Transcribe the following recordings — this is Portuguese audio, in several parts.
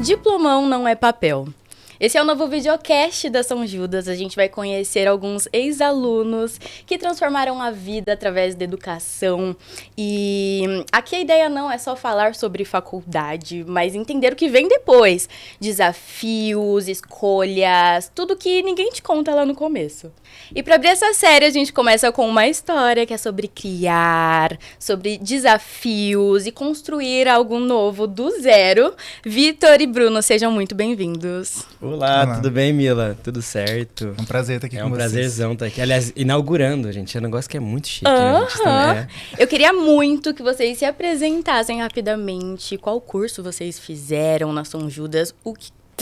Diplomão não é papel. Esse é o novo videocast da São Judas. A gente vai conhecer alguns ex-alunos que transformaram a vida através da educação. E aqui a ideia não é só falar sobre faculdade, mas entender o que vem depois. Desafios, escolhas, tudo que ninguém te conta lá no começo. E para abrir essa série, a gente começa com uma história que é sobre criar, sobre desafios e construir algo novo do zero. Vitor e Bruno, sejam muito bem-vindos. Olá, tudo bem, Mila? Tudo certo? É um prazer estar aqui com vocês. É um prazerzão estar aqui. Aliás, inaugurando, gente. É um negócio que é muito chique, né? Eu queria muito que vocês se apresentassem rapidamente. Qual curso vocês fizeram na São Judas? O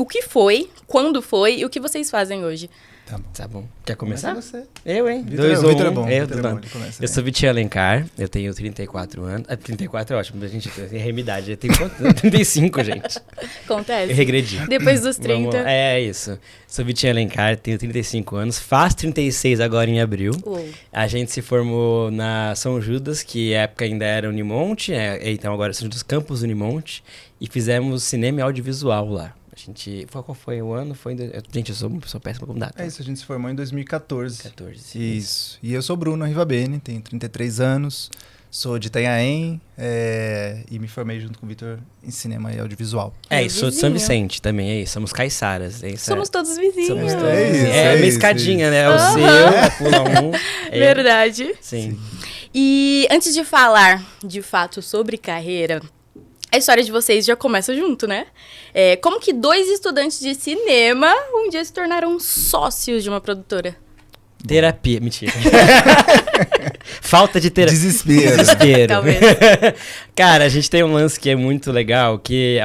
que foi? Quando foi? E o que vocês fazem hoje? Tá bom. Quer começar? Você. Eu, hein? Vitor é bom. Eu sou Vitinho Alencar, eu tenho 34 anos. 34 é ótimo, a gente tem a minha idade. Eu tenho 35, gente. Acontece. Eu regredi. Depois dos 30. É isso. Sou Vitinho Alencar, tenho 35 anos, faço 36 agora em abril. A gente se formou na São Judas, que na época ainda era Unimonte, então agora São Judas Campus Unimonte, e fizemos cinema e audiovisual lá. Qual foi o ano? Gente, eu sou uma pessoa péssima com data. É isso, a gente se formou em 2014. Isso. E eu sou Bruno Rivabene, tenho 33 anos, sou de Itanhaém e me formei junto com o Vitor em cinema e audiovisual. E sou de São Vicente também, é isso. Somos caiçaras. Somos todos vizinhos. É uma escadinha, né? É o seu, pula um. Verdade. Sim. E antes de falar, de fato, sobre carreira, a história de vocês já começa junto, né? Como que dois estudantes de cinema um dia se tornaram sócios de uma produtora? Terapia. Mentira. Falta de terapia. Desespero. Talvez. Cara, a gente tem um lance que é muito legal, que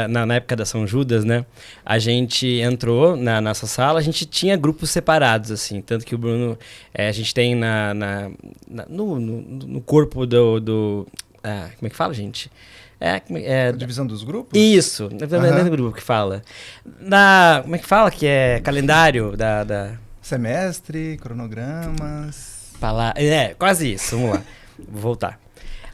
na época da São Judas, né? A gente entrou na nossa sala, a gente tinha grupos separados, assim. Tanto que o Bruno, a gente tem no corpo do como é que fala, gente? A divisão dos grupos? Isso, não é do grupo que fala. Como é que fala? Que é calendário da... Semestre, cronogramas... Quase isso, vamos lá. Vou voltar.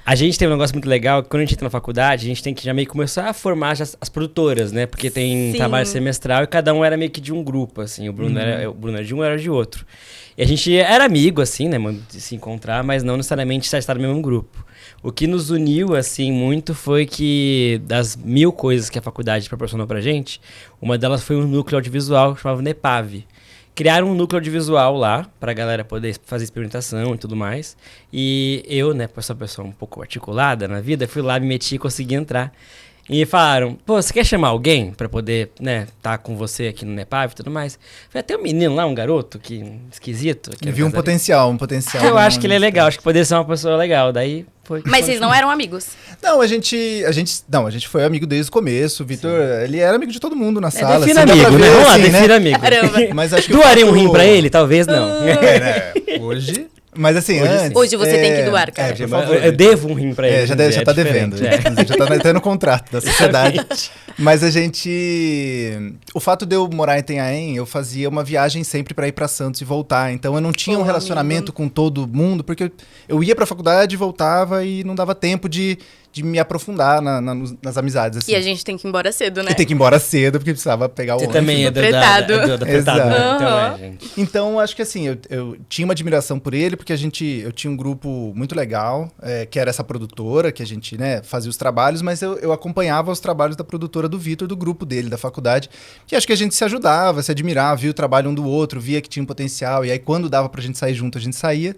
A gente tem um negócio muito legal, que quando a gente entra na faculdade, a gente tem que já meio que começar a formar as produtoras, né? Porque tem trabalho semestral e cada um era meio que de um grupo, assim. O Bruno era de um, eu era de outro. E a gente era amigo, assim, né? De se encontrar, mas não necessariamente estar no mesmo grupo. O que nos uniu, assim, muito foi que das 1000 coisas que a faculdade proporcionou pra gente, uma delas foi um núcleo audiovisual que chamava NEPAV. Criaram um núcleo audiovisual lá, pra galera poder fazer experimentação e tudo mais. E eu, né, por ser uma pessoa um pouco articulada na vida, fui lá, me meti e consegui entrar. E falaram, você quer chamar alguém pra poder, né, tá com você aqui no NEPAV e tudo mais? Falei, tem um menino lá, um garoto, esquisito. E vi um potencial. Eu acho que ele é legal, acho que poderia ser uma pessoa legal, daí... Mas vocês não eram amigos? Não, a gente foi amigo desde o começo. O Vitor, ele era amigo de todo mundo na sala. Defina amigo, né? Vamos lá, defina amigo. Caramba. Mas acho que doaria um rim pra ele? Talvez não. Hoje... Mas assim, hoje você tem que doar, cara. Por favor. Eu devo um rim pra ele. Já tá devendo. Já tá tendo um contrato da sociedade. Mas a gente... O fato de eu morar em Itanhaém, eu fazia uma viagem sempre pra ir pra Santos e voltar. Então eu não tinha um relacionamento com todo mundo, porque eu ia pra faculdade, voltava e não dava tempo de me aprofundar nas amizades. Assim. E a gente tem que ir embora cedo, né? E tem que ir embora cedo, porque precisava pegar o ônibus. Você também é do Pretado, né? Então gente. Então, acho que assim, eu tinha uma admiração por ele, porque eu tinha um grupo muito legal, que era essa produtora, que a gente, né, fazia os trabalhos, mas eu acompanhava os trabalhos da produtora do Vitor, do grupo dele, da faculdade, que acho que a gente se ajudava, se admirava, via o trabalho um do outro, via que tinha um potencial, e aí quando dava pra gente sair junto, a gente saía.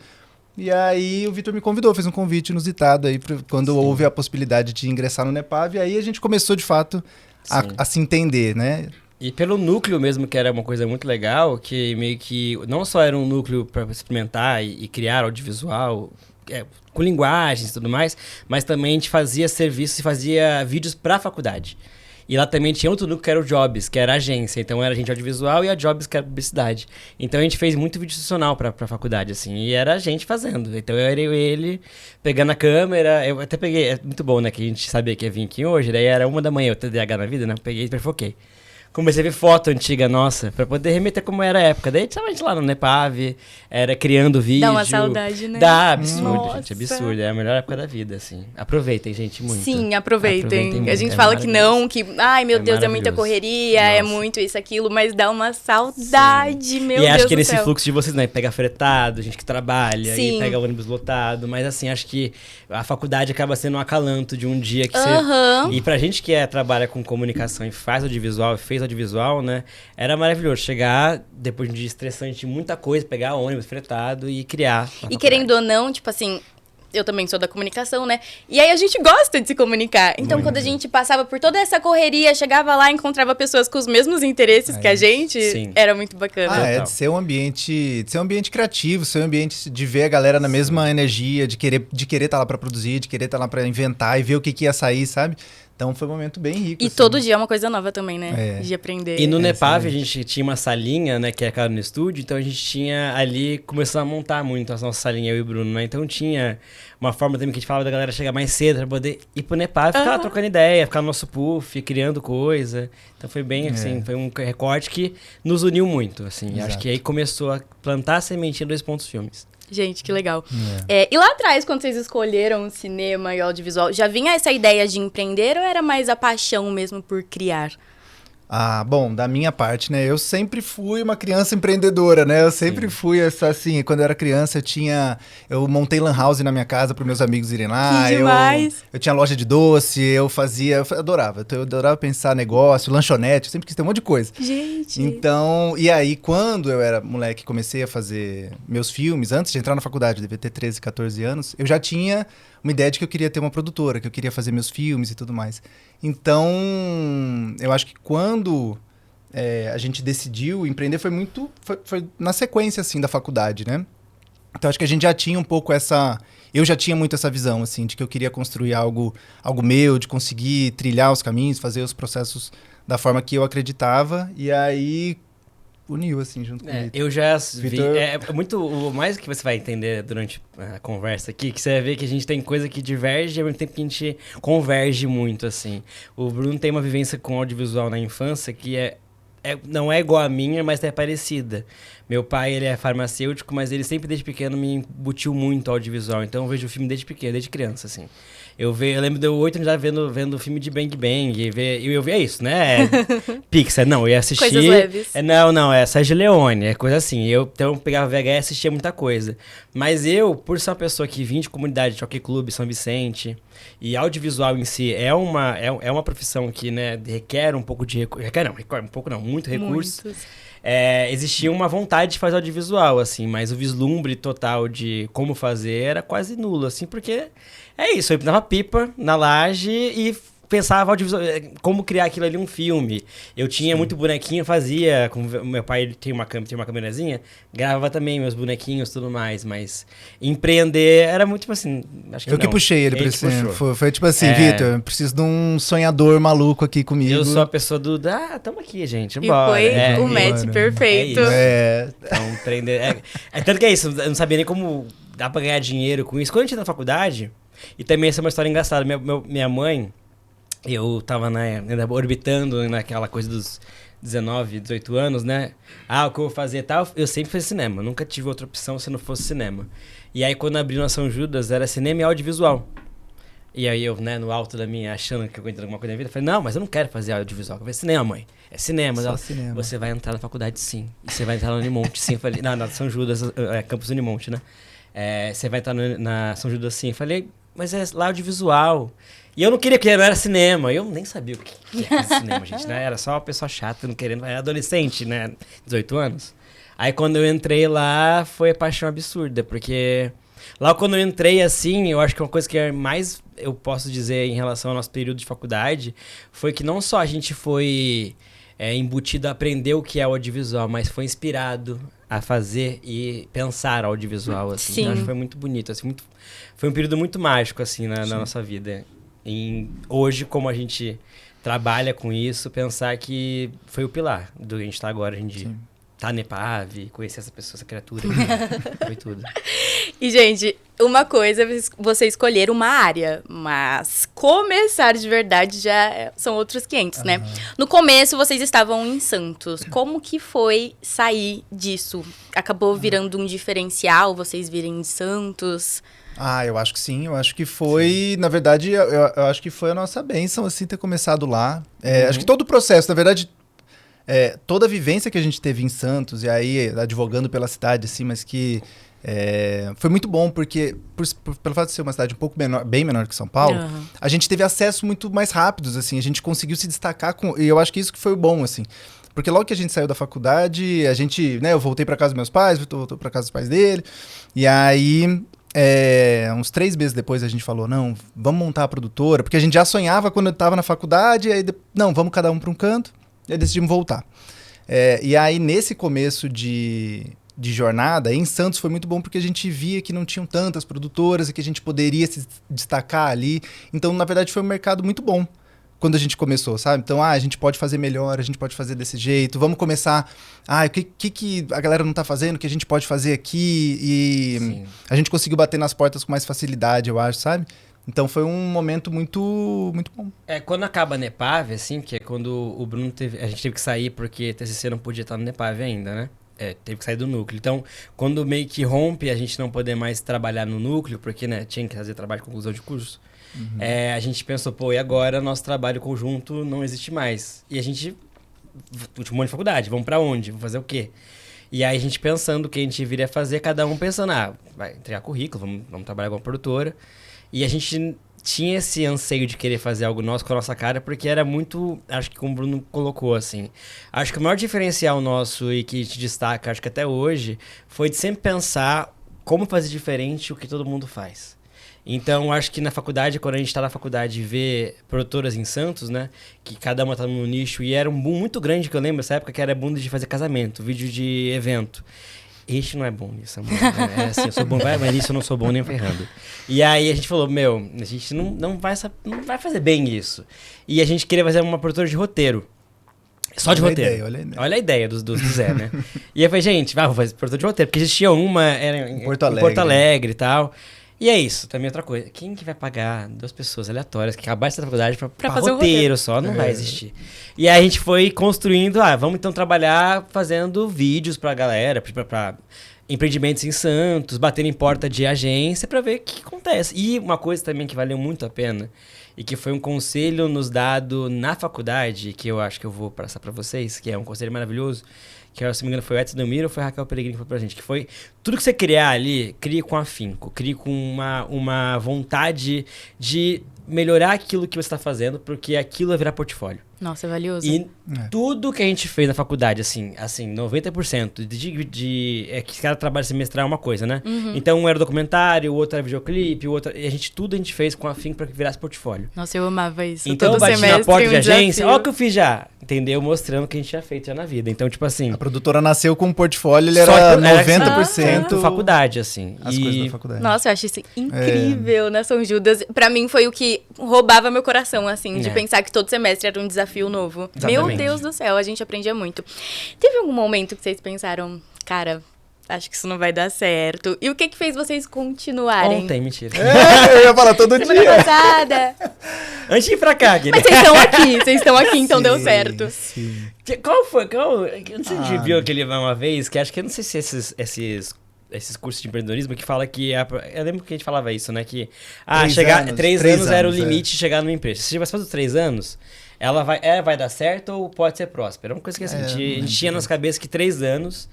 E aí o Vitor me convidou, fez um convite inusitado aí quando houve a possibilidade de ingressar no NEPAV, e aí a gente começou de fato a se entender, né? E pelo núcleo mesmo, que era uma coisa muito legal, que meio que não só era um núcleo para experimentar e criar audiovisual, com linguagens e tudo mais, mas também a gente fazia serviços e fazia vídeos para a faculdade. E lá também tinha outro núcleo que era o Jobs, que era a agência. Então era a gente audiovisual e a Jobs, que era publicidade. Então a gente fez muito vídeo institucional pra faculdade, assim. E era a gente fazendo. Então eu era ele pegando a câmera. Eu até peguei... É muito bom, né? Que a gente sabia que ia vir aqui hoje. Daí era 1h da manhã, eu TDAH na vida, né? Peguei e perfoquei. comecei a ver foto antiga nossa, pra poder remeter como era a época. Daí a gente lá no Nepave, era criando vídeo. Dá uma saudade, né? Dá, absurdo, Nossa. gente, absurdo. É a melhor época da vida, assim. Aproveitem, gente, muito. Sim, aproveitem. Muito, A gente é fala que não, que, ai meu É Deus, é muita maravilhoso. correria, é Nossa. muito isso, aquilo, mas dá uma saudade, meu E Deus acho que do nesse céu. fluxo de vocês, né? Pega fretado, gente que trabalha, Sim. e pega ônibus lotado. Mas assim, acho que a faculdade acaba sendo um acalanto de um dia que Aham. você... E pra gente que trabalha com comunicação e faz audiovisual, fez audiovisual, né? Era maravilhoso chegar, depois de um dia estressante de muita coisa, pegar ônibus fretado e criar. E querendo ou não, tipo assim, eu também sou da comunicação, né? E aí a gente gosta de se comunicar. Então, quando a gente passava por toda essa correria, chegava lá, encontrava pessoas com os mesmos interesses que a gente, Sim. era muito bacana. Ah, é Total. de ser um ambiente criativo, ser um ambiente de ver a galera na mesma energia, de querer estar lá pra produzir, de querer estar lá pra inventar e ver o que ia sair, sabe? Então foi um momento bem rico. E assim. todo dia é uma coisa nova também, né? É. De aprender. E no Nepave a excelente. gente tinha uma salinha, né, que era no estúdio, então a gente tinha ali, começou a montar muito a nossa salinha, eu e o Bruno, né? Então tinha uma forma também que a gente falava da galera chegar mais cedo pra poder ir pro Nepave, ficar lá trocando ideia, ficar no nosso puff, criando coisa. Então foi bem, assim, foi um recorte que nos uniu muito, assim. Exato. Acho que aí começou a plantar a sementinha dos pontos filmes. Gente, que legal. E lá atrás, quando vocês escolheram o cinema e o audiovisual, já vinha essa ideia de empreender ou era mais a paixão mesmo por criar? Ah, bom, da minha parte, né? Eu sempre fui uma criança empreendedora, né? Eu sempre fui essa, assim, quando eu era criança, eu montei lan house na minha casa para meus amigos irem lá. Que demais! Eu tinha loja de doce, eu adorava. Eu adorava pensar negócio, lanchonete, eu sempre quis ter um monte de coisa. Gente! Então, e aí, quando eu era moleque, comecei a fazer meus filmes, antes de entrar na faculdade, devia ter 13, 14 anos, eu já tinha uma ideia de que eu queria ter uma produtora, que eu queria fazer meus filmes e tudo mais. Então, eu acho que quando a gente decidiu empreender foi na sequência, assim, da faculdade, né? Então, acho que a gente já tinha um pouco eu já tinha muito essa visão, assim, de que eu queria construir algo meu, de conseguir trilhar os caminhos, fazer os processos da forma que eu acreditava, e aí uniu, assim, junto com o Vitor. Eu já vi. Vitor- É muito. O mais que você vai entender durante a conversa aqui, que você vai ver que a gente tem coisa que diverge e ao mesmo tempo que a gente converge muito, assim. O Bruno tem uma vivência com audiovisual na infância que não é igual a minha, mas é parecida. Meu pai, ele é farmacêutico, mas ele sempre desde pequeno me embutiu muito ao audiovisual. Então eu vejo o filme desde pequeno, desde criança, assim. Eu lembro de eu 8 anos já vendo o filme de Bang Bang. Eu via isso, né? Pixar, não, eu ia assistir. Coisas leves. Não, é Sérgio Leone, é coisa assim. Então eu pegava VHS e assistia muita coisa. Mas eu, por ser uma pessoa que vim de comunidade de Hockey Clube, São Vicente, e audiovisual em si é uma profissão que, né, requer um pouco de recurso. Muito recurso. Muitos. Existia uma vontade de fazer audiovisual, assim, mas o vislumbre total de como fazer era quase nulo, assim, porque é isso, eu pintava pipa na laje e pensava audiovisual, como criar aquilo ali um filme. Eu tinha muito bonequinho, fazia, meu pai ele tem uma câmerazinha, gravava também meus bonequinhos e tudo mais, mas empreender era muito tipo assim, acho que Eu que puxei ele pra esse. puxou. Foi tipo assim, Vitor, eu preciso de um sonhador maluco aqui comigo. Eu sou a pessoa tamo aqui, gente, E bora. foi o vambora. match perfeito. É isso. Então, empreender. Tanto que é isso, eu não sabia nem como dá pra ganhar dinheiro com isso. Quando eu entrei na faculdade, e também essa é uma história engraçada. Minha mãe, eu tava ainda orbitando naquela coisa dos 19, 18 anos, né? O que eu vou fazer e tal? Eu sempre fiz cinema. Nunca tive outra opção se não fosse cinema. E aí, quando abri na São Judas, era cinema e audiovisual. E aí eu, né, no alto da minha, achando que eu ia entrar em alguma coisa na vida, falei, não, mas eu não quero fazer audiovisual, eu quero fazer cinema, mãe. É cinema. Só Ela, cinema. Você vai entrar na faculdade, sim. E você vai entrar no Unimonte, sim. Eu falei, não, na São Judas, campus Unimonte, né? Você vai entrar na São Judas, sim. Eu falei, mas é lá audiovisual. E eu não queria, porque não era cinema. Eu nem sabia o que era cinema, gente, né? Era só uma pessoa chata, não querendo. Era adolescente, né? 18 anos. Aí quando eu entrei lá, foi a paixão absurda, porque lá quando eu entrei, assim, eu acho que uma coisa que mais eu posso dizer em relação ao nosso período de faculdade foi que não só a gente foi embutido a aprender o que é o audiovisual, mas foi inspirado a fazer e pensar audiovisual, assim. Sim. Então, acho que foi muito bonito, assim, foi um período muito mágico, assim, na nossa vida. Hoje, como a gente trabalha com isso, pensar que foi o pilar do que a gente tá agora, a gente tá na Nepave, conhecer essa pessoa, essa criatura, foi tudo. E, gente, uma coisa é você escolher uma área, mas começar de verdade já são outros 500, né? No começo, vocês estavam em Santos. Como que foi sair disso? Acabou virando um diferencial, vocês virem de Santos? Eu acho que sim. Eu acho que foi, na verdade, eu acho que foi a nossa bênção, assim, ter começado lá. Acho que todo o processo, na verdade, toda a vivência que a gente teve em Santos, e aí advogando pela cidade, assim, mas que foi muito bom, porque pelo fato de ser uma cidade um pouco menor, bem menor que São Paulo, a gente teve acesso muito mais rápidos, assim, a gente conseguiu se destacar, e eu acho que isso que foi o bom, assim. Porque logo que a gente saiu da faculdade, a gente, né, eu voltei para casa dos meus pais, voltou para casa dos pais dele, e aí... uns 3 meses depois a gente falou, não, vamos montar a produtora, porque a gente já sonhava quando eu estava na faculdade, e aí, não, vamos cada um para um canto, e aí decidimos voltar. E aí nesse começo de jornada, em Santos foi muito bom porque a gente via que não tinham tantas produtoras e que a gente poderia se destacar ali, então na verdade foi um mercado muito bom quando a gente começou, sabe? Então, a gente pode fazer melhor, a gente pode fazer desse jeito, vamos começar... o que a galera não tá fazendo, o que a gente pode fazer aqui, e Sim. A gente conseguiu bater nas portas com mais facilidade, eu acho, sabe? Então foi um momento muito, muito bom. Quando acaba a Nepave, assim, que é quando o Bruno a gente teve que sair porque TCC não podia estar no Nepave ainda, né? Teve que sair do núcleo. Então, quando meio que rompe, a gente não poder mais trabalhar no núcleo, porque, né, tinha que fazer trabalho de conclusão de curso, a gente pensou, e agora nosso trabalho conjunto não existe mais. E a gente, último ano de faculdade, vamos pra onde? Vamos fazer o quê? E aí a gente pensando o que a gente viria fazer, cada um pensando, vai entregar currículo, vamos trabalhar com uma produtora. E a gente tinha esse anseio de querer fazer algo nosso com a nossa cara, porque era muito, acho que como o Bruno colocou, assim, acho que o maior diferencial nosso e que te destaca, acho que até hoje, foi de sempre pensar como fazer diferente o que todo mundo faz. Então, acho que na faculdade, quando a gente está na faculdade e vê produtoras em Santos, né? Que cada uma tá num nicho, e era um boom muito grande, que eu lembro nessa época, que era boom de fazer casamento, vídeo de evento. Este não é bom nisso, amor. Assim, eu sou bom, mas nisso eu não sou bom nem ferrando. E aí a gente falou, a gente não vai fazer bem isso. E a gente queria fazer uma produtora de roteiro. Só de roteiro. Olha a ideia do Zé, né? E aí eu falei, gente, vamos fazer produtora de roteiro, porque existia uma, era em Porto Alegre e tal. E é isso, também outra coisa. Quem que vai pagar 2 pessoas aleatórias que acabaram de sair da faculdade pra fazer roteiro só? Não vai existir. E aí a gente foi construindo, vamos então trabalhar fazendo vídeos pra galera, pra empreendimentos em Santos, batendo em porta de agência pra ver o que acontece. E uma coisa também que valeu muito a pena, e que foi um conselho nos dado na faculdade, que eu acho que eu vou passar pra vocês, que é um conselho maravilhoso, que, se não me engano, foi o Edson Delmiro ou foi a Raquel Peregrini que falou pra gente, que foi tudo que você criar ali, crie com afinco, crie com uma vontade de melhorar aquilo que você está fazendo, porque aquilo vai virar portfólio. Nossa, é valioso. E tudo que a gente fez na faculdade, assim 90% que cada trabalho semestral é uma coisa, né? Então, um era documentário, o outro era videoclipe, tudo a gente fez com afinco para que virasse portfólio. Nossa, eu amava isso. Então, eu bati na porta de agência, olha o que eu fiz já. Entendeu? Mostrando o que a gente tinha feito já na vida. Então, tipo assim... A produtora nasceu com um portfólio, ele era 90% faculdade, assim. As coisas da faculdade. Nossa, eu acho isso incrível, né, São Judas? Pra mim foi o que roubava meu coração, assim, de pensar que todo semestre era um desafio novo. Exatamente. Meu Deus do céu, a gente aprendia muito. Teve algum momento que vocês pensaram, cara... Acho que isso não vai dar certo. E o que fez vocês continuarem? Ontem, mentira. Eu ia falar todo Semana dia. passada. Antes de ir pra cá, Guilherme. Mas vocês estão aqui, então deu certo. Sim. Qual foi? Eu não sei se a gente viu aquele uma vez, que acho que eu não sei se esses cursos de empreendedorismo que fala que... eu lembro que a gente falava isso, né? Que 3 anos era o limite de chegar numa empresa. Se você faz os 3 anos... Ela vai dar certo ou pode ser próspera? É uma coisa que assim, a gente tinha nas cabeças que 3 anos...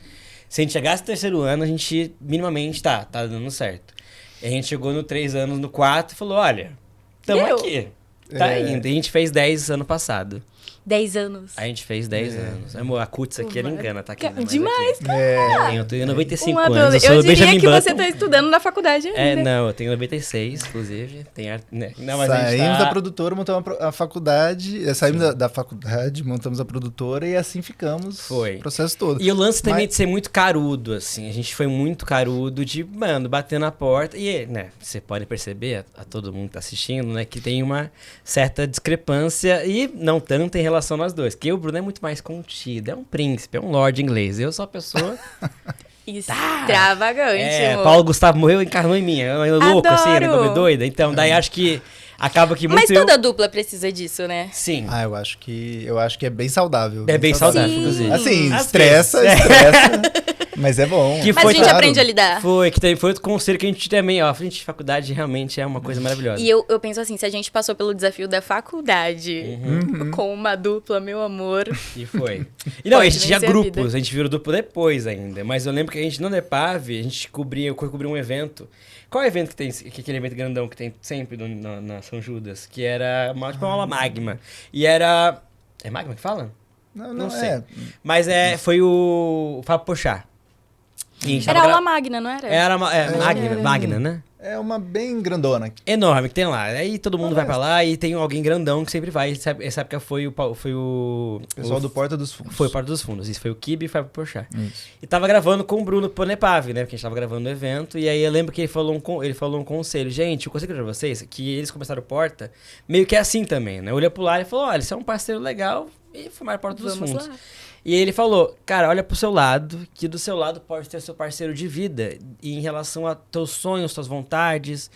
Se a gente chegasse no 3º ano, a gente minimamente tá dando certo. E a gente chegou no 3 anos, no 4 e falou, olha, tamo aqui. Tá indo. E a gente fez 10 ano passado. 10 anos. A gente fez 10 anos. Amor, a Cutis aqui, ela engana, tá aqui. Demais, cara. Eu tenho 95 anos, eu sou eu diria Benjamin que Button. você tá estudando na faculdade ainda. Não, eu tenho 96, inclusive. Não, mas saímos da produtora, montamos a faculdade, saímos da faculdade, montamos a produtora e assim ficamos. Foi. O processo todo. E o lance também de ser muito carudo, assim. A gente foi muito carudo de, bater na porta. E, né, você pode perceber, a todo mundo que tá assistindo, né, que tem uma certa discrepância e não tanto em relação nós dois. Que o Bruno é muito mais contido, é um príncipe, é um lord inglês. Eu sou a pessoa Extravagante, Paulo Gustavo morreu e encarnou em mim. Eu louco, assim, era Adoro. doida. Então, daí acho que acaba que muito Mas toda dupla precisa disso, né? Sim. Eu acho que é bem saudável. É bem saudável, Sim. inclusive. Assim, Às estressa, vezes. mas é bom. Que Mas foi, a gente claro. aprende a lidar. Foi outro conselho que a gente também, ó, a frente de faculdade realmente é uma coisa maravilhosa. E eu penso assim, se a gente passou pelo desafio da faculdade Uhum. com uma dupla, meu amor. E foi. E não, a Pode gente tinha vencer a grupos, vida. a gente virou duplo depois ainda. Mas eu lembro que a gente no Depave, a gente cobria um evento. Qual é o evento que tem, aquele evento grandão que tem sempre na São Judas? Que era tipo uma aula magma. E era... É magma que fala? Não sei. é. Mas foi o Fábio Pochá. E a gente Era tava aula magna, não era? Magna, né? É uma bem grandona. Enorme que tem lá. Aí todo mundo vai pra lá e tem alguém grandão que sempre vai. Essa época foi o Pessoal do Porta dos Fundos. Foi o Porta dos Fundos. Isso foi o Kibe e o Fábio Porchat. Isso. E tava gravando com o Bruno Ponepave, né? Porque a gente tava gravando o evento. E aí eu lembro que ele falou um conselho. Gente, o conselho pra vocês é que eles começaram o Porta meio que assim também, né? Olhou pro lado e falou: olha, você é um parceiro legal e formaram Porta dos Vamos Fundos. lá. E ele falou, cara, olha pro seu lado, que do seu lado pode ter seu parceiro de vida em relação a teus sonhos, tuas vontades,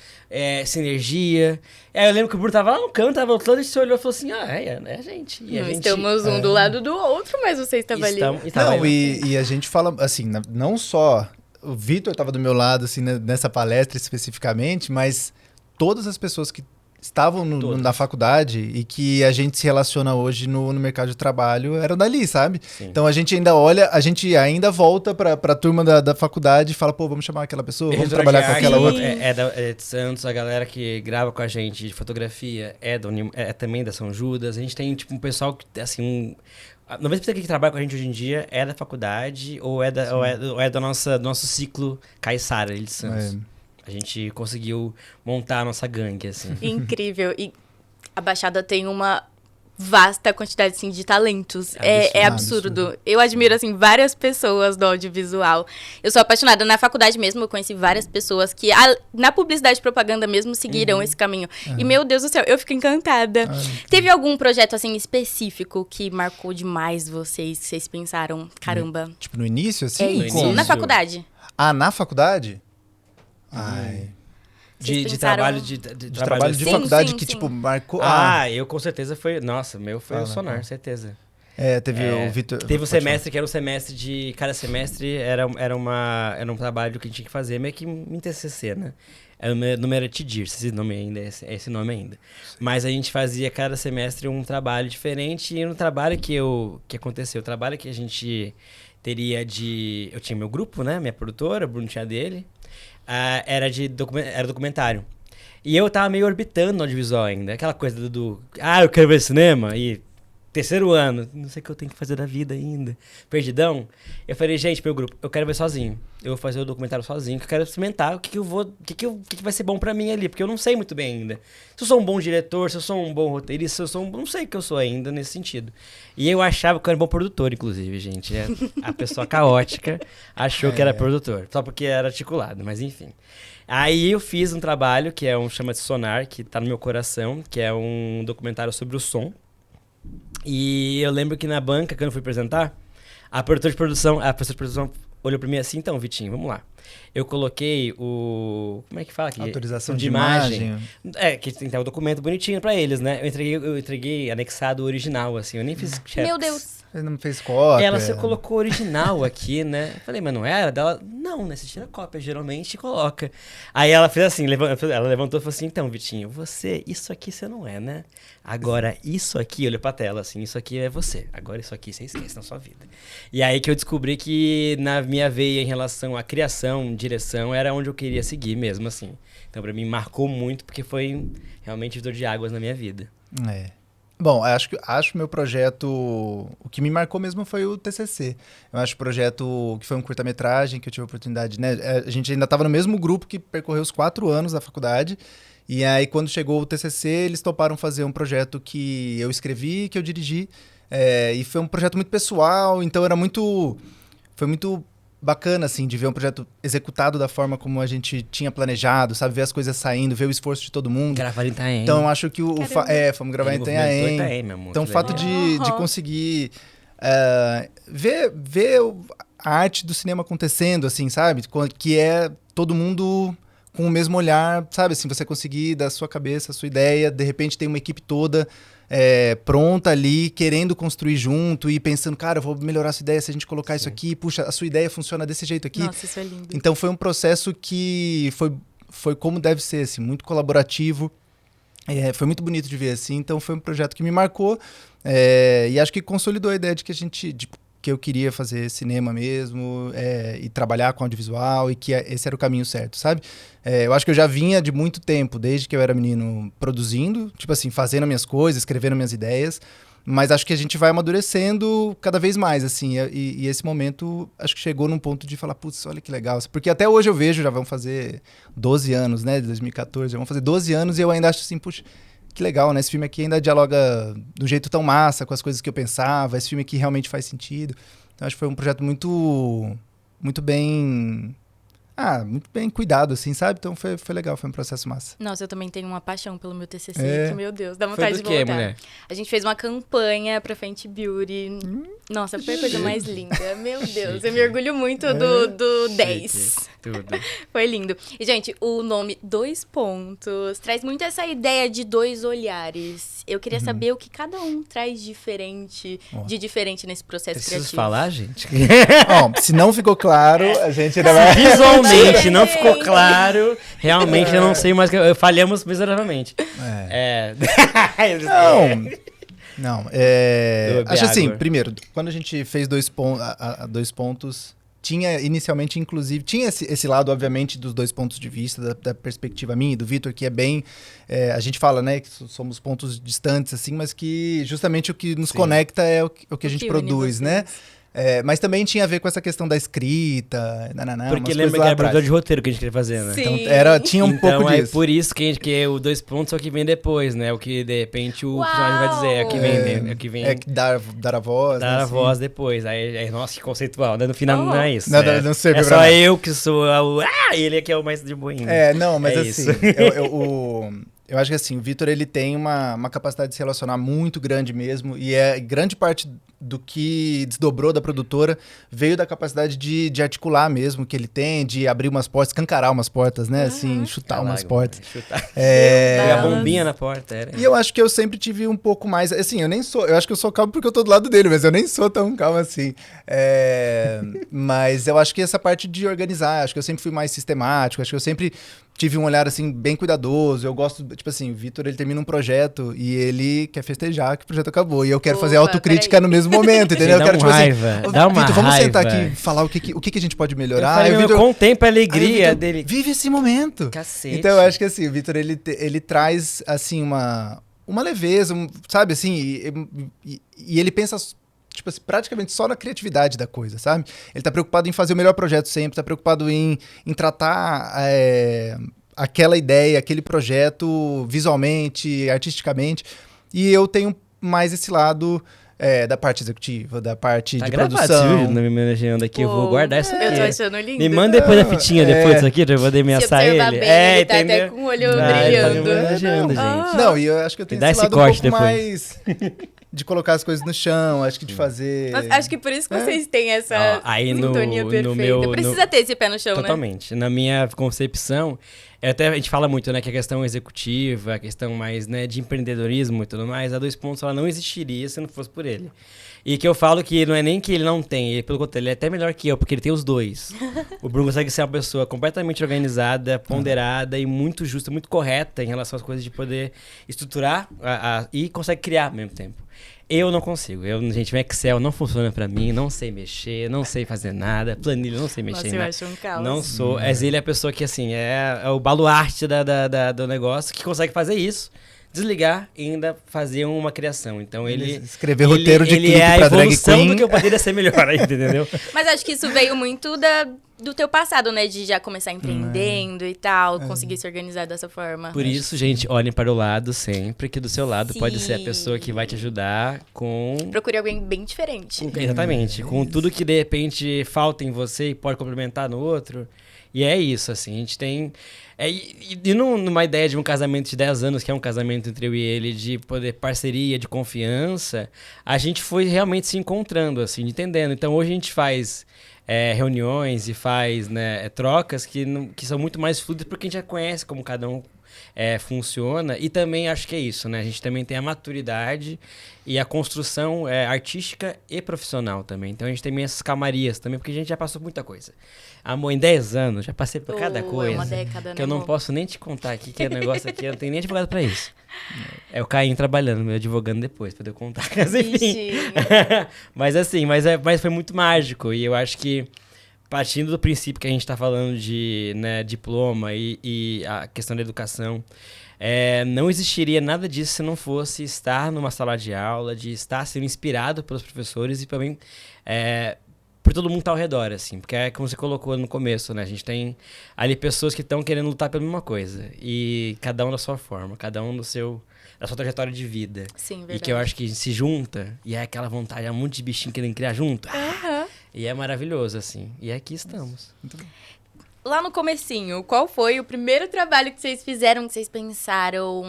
sinergia. Aí eu lembro que o Bruno tava lá no canto, tava voltando e se olhou e falou assim, é a gente. E a Não gente estamos um do lado do outro, mas você estava ali. Não, e a gente fala, assim, não só o Vitor estava do meu lado, assim, nessa palestra especificamente, mas todas as pessoas que estavam na faculdade e que a gente se relaciona hoje no mercado de trabalho eram dali, sabe? Sim. Então a gente ainda volta pra turma da faculdade e fala, pô, vamos chamar aquela pessoa, vamos trabalhar com aquela outra. É de Santos, a galera que grava com a gente de fotografia é também da São Judas. A gente tem, tipo, um pessoal que, assim, 90% que trabalha com a gente hoje em dia é da faculdade ou é do nosso ciclo Caiçara de Santos. A gente conseguiu montar a nossa gangue, assim. Incrível. E a Baixada tem uma vasta quantidade, assim, de talentos. É absurdo. Eu admiro, assim, várias pessoas do audiovisual. Eu sou apaixonada. Na faculdade mesmo, eu conheci várias pessoas que, na publicidade e propaganda mesmo, seguiram esse caminho. E, meu Deus do céu, eu fico encantada. Teve algum projeto, assim, específico que marcou demais vocês? Que vocês pensaram, caramba. Tipo, no início, assim? É isso. Na faculdade. Na faculdade? Ai... De trabalho de trabalho de sim, faculdade sim, que, sim. tipo, marcou... eu com certeza foi... Nossa, meu foi o Sonar, certeza. Teve o Vitor... Teve um semestre que era um semestre de... Cada semestre era um trabalho que a gente tinha que fazer, meio que um TCC, né? O meu nome era TIDIR, esse nome ainda. Mas a gente fazia cada semestre um trabalho diferente e no trabalho que aconteceu, o trabalho que a gente teria de... Eu tinha meu grupo, né? Minha produtora, o Bruno tinha dele. Era documentário. E eu tava meio orbitando no audiovisual ainda. Aquela coisa eu quero ver cinema. E terceiro ano, não sei o que eu tenho que fazer da vida ainda. Perdidão. Eu falei, gente, meu grupo, eu quero ver sozinho. Eu vou fazer o documentário sozinho, que eu quero experimentar o que vai ser bom pra mim ali. Porque eu não sei muito bem ainda. Se eu sou um bom diretor, se eu sou um bom roteirista, se eu sou não sei o que eu sou ainda nesse sentido. E eu achava que eu era um bom produtor, inclusive, gente. A pessoa caótica achou que era produtor. Só porque era articulado, mas enfim. Aí eu fiz um trabalho que chama-se Sonar, que tá no meu coração, que é um documentário sobre o som. E eu lembro que na banca, quando eu fui apresentar, a professora de produção olhou pra mim assim, então, Vitinho, vamos lá. Eu coloquei como é que fala aqui? Autorização de imagem. Que tem que ter o documento bonitinho pra eles, né? Eu entreguei anexado o original, assim, eu nem fiz checks. Meu Deus. Ele não fez cópia. Você colocou original aqui, né? Falei, mas não era? Dela, não, né? Você tira cópia, geralmente, e coloca. Aí ela fez assim, ela levantou e falou assim, então, Vitinho, isso aqui você não é, né? Agora, isso aqui, olhou pra tela, assim, isso aqui é você. Agora, isso aqui você esquece na sua vida. E aí que eu descobri que na minha veia em relação à criação, direção, era onde eu queria seguir mesmo, assim. Então, pra mim, marcou muito, porque foi realmente divisor de águas na minha vida. Bom, acho meu projeto... O que me marcou mesmo foi o TCC. Eu acho o projeto que foi um curta-metragem, que eu tive a oportunidade, né? A gente ainda estava no mesmo grupo que percorreu os 4 anos da faculdade. E aí, quando chegou o TCC, eles toparam fazer um projeto que eu escrevi, que eu dirigi. E foi um projeto muito pessoal, então foi muito bacana, assim, de ver um projeto executado da forma como a gente tinha planejado, sabe? Ver as coisas saindo, ver o esforço de todo mundo. Gravar em Itaém. Então, eu acho que fomos gravar em Itaém. Meu amor, então, o fato de conseguir ver a arte do cinema acontecendo, assim, sabe? Que é todo mundo com o mesmo olhar, sabe? Assim, você conseguir da sua cabeça, a sua ideia, de repente tem uma equipe toda pronta ali, querendo construir junto e pensando, cara, eu vou melhorar essa ideia se a gente colocar isso aqui, puxa, a sua ideia funciona desse jeito aqui. Nossa, isso é lindo. Então foi um processo que foi como deve ser, assim, muito colaborativo. Foi muito bonito de ver, assim. Então foi um projeto que me marcou e acho que consolidou a ideia de que eu queria fazer cinema mesmo e trabalhar com audiovisual e que esse era o caminho certo, sabe? Eu acho que eu já vinha de muito tempo, desde que eu era menino, produzindo, tipo assim, fazendo minhas coisas, escrevendo minhas ideias, mas acho que a gente vai amadurecendo cada vez mais, assim, e esse momento acho que chegou num ponto de falar, putz, olha que legal, porque até hoje eu vejo, já vão fazer 12 anos, né, de 2014, já vão fazer 12 anos e eu ainda acho assim, puxa, que legal, né? Esse filme aqui ainda dialoga de um jeito tão massa com as coisas que eu pensava. Esse filme aqui realmente faz sentido. Então, acho que foi um projeto muito bem... muito bem cuidado, assim, sabe? Então, foi legal, foi um processo massa. Nossa, eu também tenho uma paixão pelo meu TCC, que, meu Deus, dá Foi vontade do de quê, voltar. mulher? A gente fez uma campanha pra Fenty Beauty. Nossa, foi a coisa mais linda. Meu Deus, eu me orgulho muito do 10. Tudo. Foi lindo. E, gente, o nome 2 Pontos traz muito essa ideia de 2 olhares. Eu queria saber o que cada um traz de diferente nesse processo Preciso criativo. falar, gente? Bom, se não ficou claro, a gente ainda vai... Visualmente não ficou claro. Realmente eu não sei mais. Falhamos miseravelmente. Não, Beber acho assim, água. primeiro, quando a gente fez 2 pontos, tinha inicialmente, inclusive, tinha esse lado, obviamente, dos 2 pontos de vista, da perspectiva minha e do Vitor, que é bem, a gente fala, né, que somos pontos distantes, assim, mas que justamente o que nos conecta é o que a gente produz, né? Mas também tinha a ver com essa questão da escrita, Porque umas lembra coisas que lá era atrás. produtor de roteiro que a gente queria fazer, né? Sim. Então, tinha um pouco É disso. por isso que o 2 pontos é o que vem depois, né? O que, de repente, o personagem vai dizer. É o que vem, né? É o que vem Dar a voz. dar né, a voz depois. Aí, nossa, que conceitual, né? No final não é isso. Não serve é pra só nada. eu que sou ele que é o mais de boinha. Não, mas É assim, isso. eu acho que assim, o Vitor, ele tem uma capacidade de se relacionar muito grande mesmo, e grande parte do que desdobrou da produtora veio da capacidade de articular mesmo que ele tem, de abrir umas portas, escancarar umas portas, né, assim, chutar umas portas. Chutar. É, E a bombinha na porta, era. E eu acho que eu sempre tive um pouco mais, assim, eu acho que eu sou calmo porque eu tô do lado dele, mas eu nem sou tão calmo assim. Mas eu acho que essa parte de organizar, acho que eu sempre fui mais sistemático, acho que eu sempre tive um olhar, assim, bem cuidadoso. Eu gosto, tipo assim, o Vitor, ele termina um projeto e ele quer festejar que o projeto acabou. E eu quero fazer autocrítica no mesmo momento, entendeu? Dá eu quero, uma raiva, dá uma Vitor, vamos sentar raiva. aqui e falar o que a gente pode melhorar. Eu falei, Aí o meu, Vitor- com o tempo a aí o alegria Vitor dele. vive esse momento. Cacete. Então eu acho que assim, o Vitor, ele traz, assim, uma leveza, sabe, assim, e ele pensa, tipo assim, praticamente só na criatividade da coisa, sabe? Ele tá preocupado em fazer o melhor projeto sempre, tá preocupado em tratar aquela ideia, aquele projeto visualmente, artisticamente, e eu tenho mais esse lado da parte executiva, da parte Tá de gravado, produção. você viu? Me homenageando aqui, eu vou guardar isso aqui. Eu tô achando lindo. Me manda depois a fitinha depois disso aqui, pra eu poder Se ameaçar observar ele. bem, ele tá entendeu? até com o olho Ele tá me brilhando. homenageando, Ah. gente. Não, e eu acho que eu tenho dá esse esse lado um corte pouco depois. mais de colocar as coisas no chão, acho que de fazer... Mas acho que por isso que vocês têm essa Aí sintonia perfeita. Precisa ter esse pé no chão, né? Totalmente. Na minha concepção, a gente fala muito, né, que a questão executiva, a questão mais, né, de empreendedorismo e tudo mais, a 2 pontos ela não existiria se não fosse por ele. E que eu falo que não é nem que ele não tem, pelo contrário, ele é até melhor que eu, porque ele tem os dois. O Bruno consegue ser uma pessoa completamente organizada, ponderada e muito justa, muito correta em relação às coisas de poder estruturar e consegue criar ao mesmo tempo. Eu não consigo. Gente, o Excel não funciona pra mim, não sei mexer, não sei fazer nada, planilha, não sei mexer Nossa, em eu nada. acho um caos. Não sou. Mas ele é a pessoa que, assim, é o baluarte do negócio, que consegue fazer isso, desligar e ainda fazer uma criação. Então ele... Escrever roteiro de ele clipe é a pra drag evolução queen. do que eu poderia ser melhor aí, entendeu? Mas acho que isso veio muito do teu passado, né? De já começar empreendendo e tal, conseguir se organizar dessa forma. Por isso, gente, olhem para o lado sempre, que do seu lado pode ser a Sim. pessoa que vai te ajudar com... Procure alguém bem diferente. Exatamente. Com tudo que, de repente, falta em você e pode complementar no outro. E é isso, assim, a gente tem... E numa ideia de um casamento de 10 anos, que é um casamento entre eu e ele, de poder parceria, de confiança, a gente foi realmente se encontrando, assim, entendendo. Então, hoje a gente faz reuniões e faz, né, trocas que são muito mais fluidas porque a gente já conhece como cada um funciona. E também acho que é isso, né? A gente também tem a maturidade e a construção artística e profissional também. Então a gente tem essas calmarias também, porque a gente já passou muita coisa. Amor, em 10 anos, já passei por cada coisa. É uma década, que eu não posso nem te contar aqui, que é negócio aqui, eu não tenho nem advogado pra isso. É o Caim trabalhando, meu advogando depois, pra eu contar. Mas enfim. Mas assim, mas foi muito mágico. E eu acho que, partindo do princípio que a gente está falando de, né, diploma e a questão da educação, não existiria nada disso se não fosse estar numa sala de aula, de estar sendo inspirado pelos professores e também por todo mundo que tá ao redor, assim. Porque é como você colocou no começo, né? A gente tem ali pessoas que estão querendo lutar pela mesma coisa. E cada um da sua forma, cada um da sua trajetória de vida. Sim, verdade. E que eu acho que se junta, e é aquela vontade, um monte de bichinho querendo criar junto. E é maravilhoso, assim. E aqui estamos. Muito bom. Lá no comecinho, qual foi o primeiro trabalho que vocês fizeram, que vocês pensaram,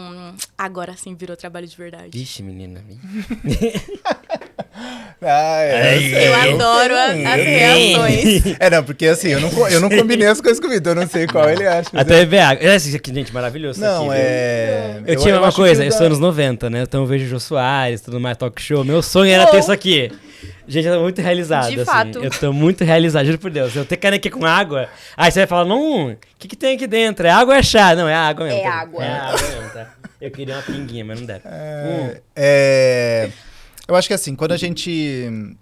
agora sim virou trabalho de verdade? Vixe, menina. Eu adoro as reações. Não, porque assim, eu não combinei as coisas com o Vitor, eu não sei qual ele acha. Até VA. Esse aqui, gente, maravilhoso. Não, aqui, eu tinha uma coisa, eu sou anos 90, né? Então eu vejo o Jô Soares, tudo mais, talk show. Meu sonho era ter isso aqui. Gente, eu tô muito realizado, de assim. fato. Eu tô muito realizado, juro por Deus. Eu tenho caneca com água, aí você vai falar, não, o que tem aqui dentro? É água ou é chá? Não, é água mesmo. É água. É água mesmo, tá? Eu queria uma pinguinha, mas não deram. Eu acho que assim, quando a gente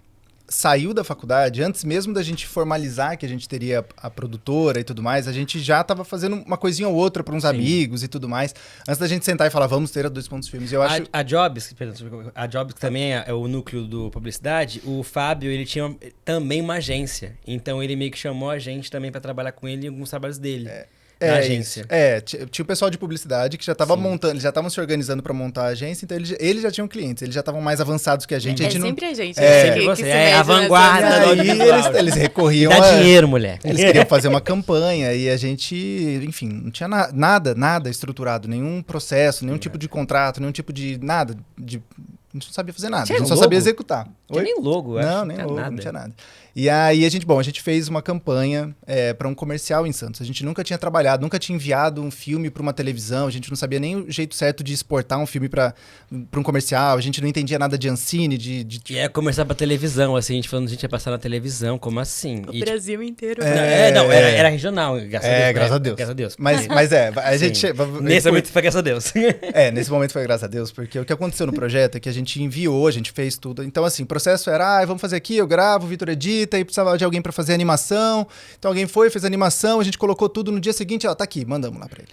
saiu da faculdade, antes mesmo da gente formalizar que a gente teria a produtora e tudo mais, a gente já estava fazendo uma coisinha ou outra para uns amigos e tudo mais. Antes da gente sentar e falar, vamos ter a 2 Pontos Filmes. Eu acho... A Jobs, que também é o núcleo do publicidade, o Fábio, ele tinha também uma agência. Então ele meio que chamou a gente também para trabalhar com ele em alguns trabalhos dele. Na agência. Tinha o pessoal de publicidade que já estava montando, eles já estavam se organizando para montar a agência, então eles já tinham clientes, eles já estavam mais avançados que a gente. Sempre a gente. Sempre você. A vanguarda. Eles recorriam Dá dinheiro, mulher. Eles queriam fazer uma campanha e a gente, enfim, não tinha nada estruturado, nenhum processo, nenhum tipo de contrato, nenhum tipo de nada, a gente não sabia fazer nada, a gente só sabia executar. Não tinha nem logo, não, nem logo, não tinha nada. E aí a gente fez uma campanha para um comercial em Santos. A gente nunca tinha trabalhado, nunca tinha enviado um filme para uma televisão, a gente não sabia nem o jeito certo de exportar um filme para um comercial, a gente não entendia nada de Ancine, E começar pra televisão, assim, a gente falando, a gente ia passar na televisão, como assim? O Brasil inteiro. Era regional, graças a Deus. Graças a Deus. Mas a gente... Nesse momento foi graças a Deus. Nesse momento foi graças a Deus, porque o que aconteceu no projeto é que a gente enviou, a gente fez tudo. Então, assim, o processo era, vamos fazer aqui, eu gravo, o Vitor edita, e precisava de alguém para fazer animação. Então alguém fez a animação, a gente colocou tudo no dia seguinte, tá aqui, mandamos lá para ele.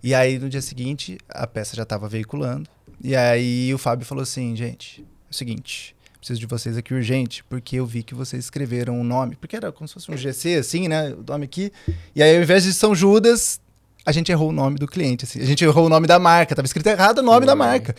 E aí no dia seguinte a peça já estava veiculando. E aí o Fábio falou assim, gente, é o seguinte, preciso de vocês aqui urgente, porque eu vi que vocês escreveram um nome, porque era como se fosse um GC assim, né, o nome aqui. E aí ao invés de São Judas, a gente errou o nome do cliente, assim. A gente errou o nome da marca, tava escrito errado o nome da marca.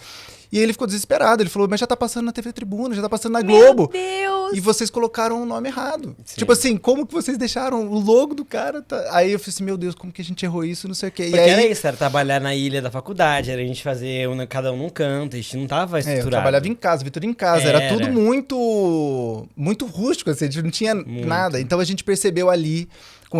E aí ele ficou desesperado, ele falou, mas já tá passando na TV Tribuna, já tá passando na Globo. Meu Deus! E vocês colocaram o nome errado. Sim. Tipo assim, como que vocês deixaram o logo do cara? Aí eu falei assim, meu Deus, como que a gente errou isso, não sei o quê. Porque e aí, era isso, era trabalhar na ilha da faculdade, era a gente fazer cada um num canto, a gente não tava estruturado. Eu trabalhava em casa, Vitor em casa, era tudo muito rústico, assim, a gente não tinha nada. Então a gente percebeu ali,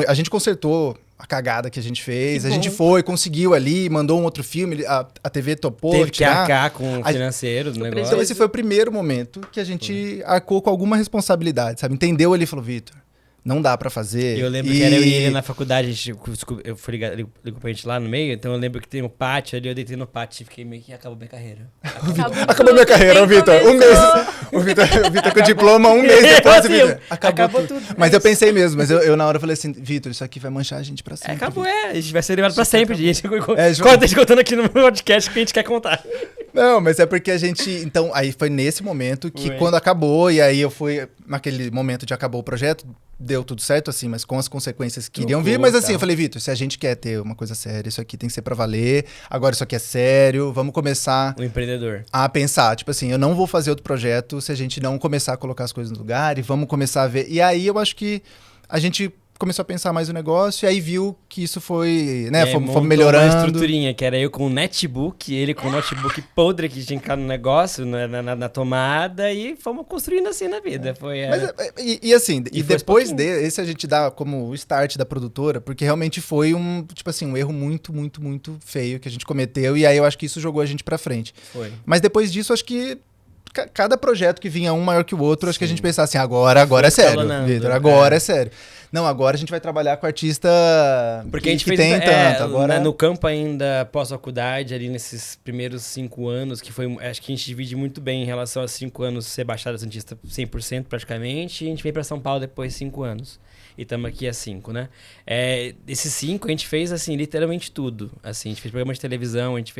a gente consertou a cagada que a gente fez, a gente conseguiu ali, mandou um outro filme, a TV topou. Teve que arcar com o financeiro do negócio. Então esse foi o primeiro momento que a gente arcou com alguma responsabilidade, sabe? Entendeu ali e falou, Vitor, não dá pra fazer. Eu lembro que era eu e ele na faculdade, eu fui ligou pra gente lá no meio, então eu lembro que tem um pátio ali, eu deitei no pátio e fiquei meio que acabou minha carreira. Acabou minha carreira, o Vitor. Um mês. O Vitor com diploma, um mês depois. Assim, Acabou tudo. Mas eu pensei mesmo, mas eu na hora falei assim, Vitor, isso aqui vai manchar a gente pra sempre. Acabou, a gente vai ser levado pra sempre, gente. Conta a gente contando aqui no podcast que a gente quer contar. Não, mas é porque a gente... Então, aí foi nesse momento que quando acabou, e aí eu fui... Naquele momento de acabou o projeto, deu tudo certo, assim, mas com as consequências que iriam vir. Mas assim, eu falei, Vitor, se a gente quer ter uma coisa séria, isso aqui tem que ser pra valer. Agora isso aqui é sério, vamos começar... O empreendedor. A pensar, tipo assim, eu não vou fazer outro projeto se a gente não começar a colocar as coisas no lugar e vamos começar a ver... E aí eu acho que a gente começou a pensar mais o negócio e aí viu que isso foi, né, montou fomos melhorando. uma estruturinha, que era eu com o netbook, ele com o notebook podre que tinha que ficar no negócio, na tomada, e fomos construindo assim na vida. Foi, Mas, e assim, e depois pouquinho. esse a gente dá como o start da produtora, porque realmente foi um erro muito, muito, muito feio que a gente cometeu, e aí eu acho que isso jogou a gente pra frente. Foi. Mas depois disso, acho que cada projeto que vinha um maior que o outro, acho que a gente pensava assim, agora é sério, Vitor, agora é sério. Não, agora a gente vai trabalhar com artista porque a gente que fez tem tanto. Agora... no campo ainda, pós-faculdade, ali nesses primeiros 5 anos, que foi, acho que a gente divide muito bem em relação a 5 anos ser Baixada Santista 100% praticamente, e a gente veio pra São Paulo depois de 5 anos. E estamos aqui há 5, né? Desses 5, a gente fez, assim, literalmente tudo. Assim, a gente fez programa de televisão, a gente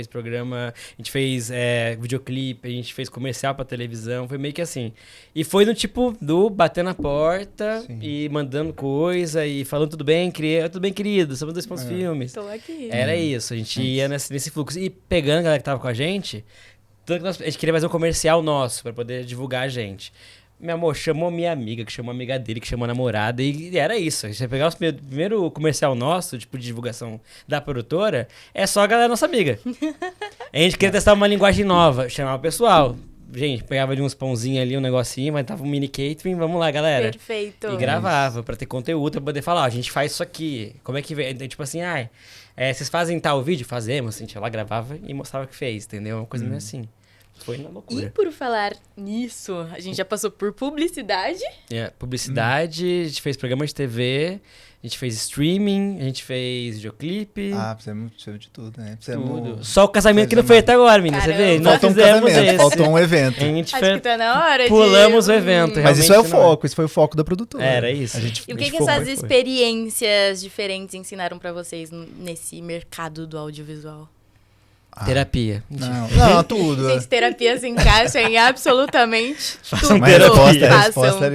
fez videoclipe, a gente fez comercial pra televisão, foi meio que assim. E foi no tipo do bater na porta e mandando coisa e falando tudo bem, querido, somos 2 pontos filmes. Estou aqui. Era isso, a gente ia nesse fluxo. E pegando a galera que tava com a gente gente queria fazer um comercial nosso pra poder divulgar a gente. Meu amor, chamou minha amiga, que chamou a amiga dele, que chamou a namorada, e era isso. A gente vai pegar o primeiro comercial nosso, tipo, de divulgação da produtora, é só a galera nossa amiga. A gente queria testar uma linguagem nova, chamava o pessoal. Gente, pegava ali uns pãozinhos ali, um negocinho, mas tava um mini catering, vamos lá, galera. Perfeito. E gravava, pra ter conteúdo, pra poder falar, ó, a gente faz isso aqui. Como é que vem? Então, tipo assim, vocês fazem tal vídeo? Fazemos. A gente ia lá, gravava e mostrava o que fez, entendeu? Uma coisa meio assim. Foi na loucura. E por falar nisso, a gente já passou por publicidade. Publicidade, a gente fez programa de TV, a gente fez streaming, a gente fez videoclipe. Fizemos de tudo, né? Tudo. Só o casamento que não foi até agora, menina. Você vê? Nós faltou um fizemos casamento, esse. faltou um evento. A gente Acho que tá na hora pulamos o evento. Mas isso é o realmente não foco, isso foi o foco da produtora. Era isso. E o que essas experiências diferentes ensinaram pra vocês nesse mercado do audiovisual? Terapia. Não, tudo. Gente, terapia se encaixa em absolutamente tudo. Mas a resposta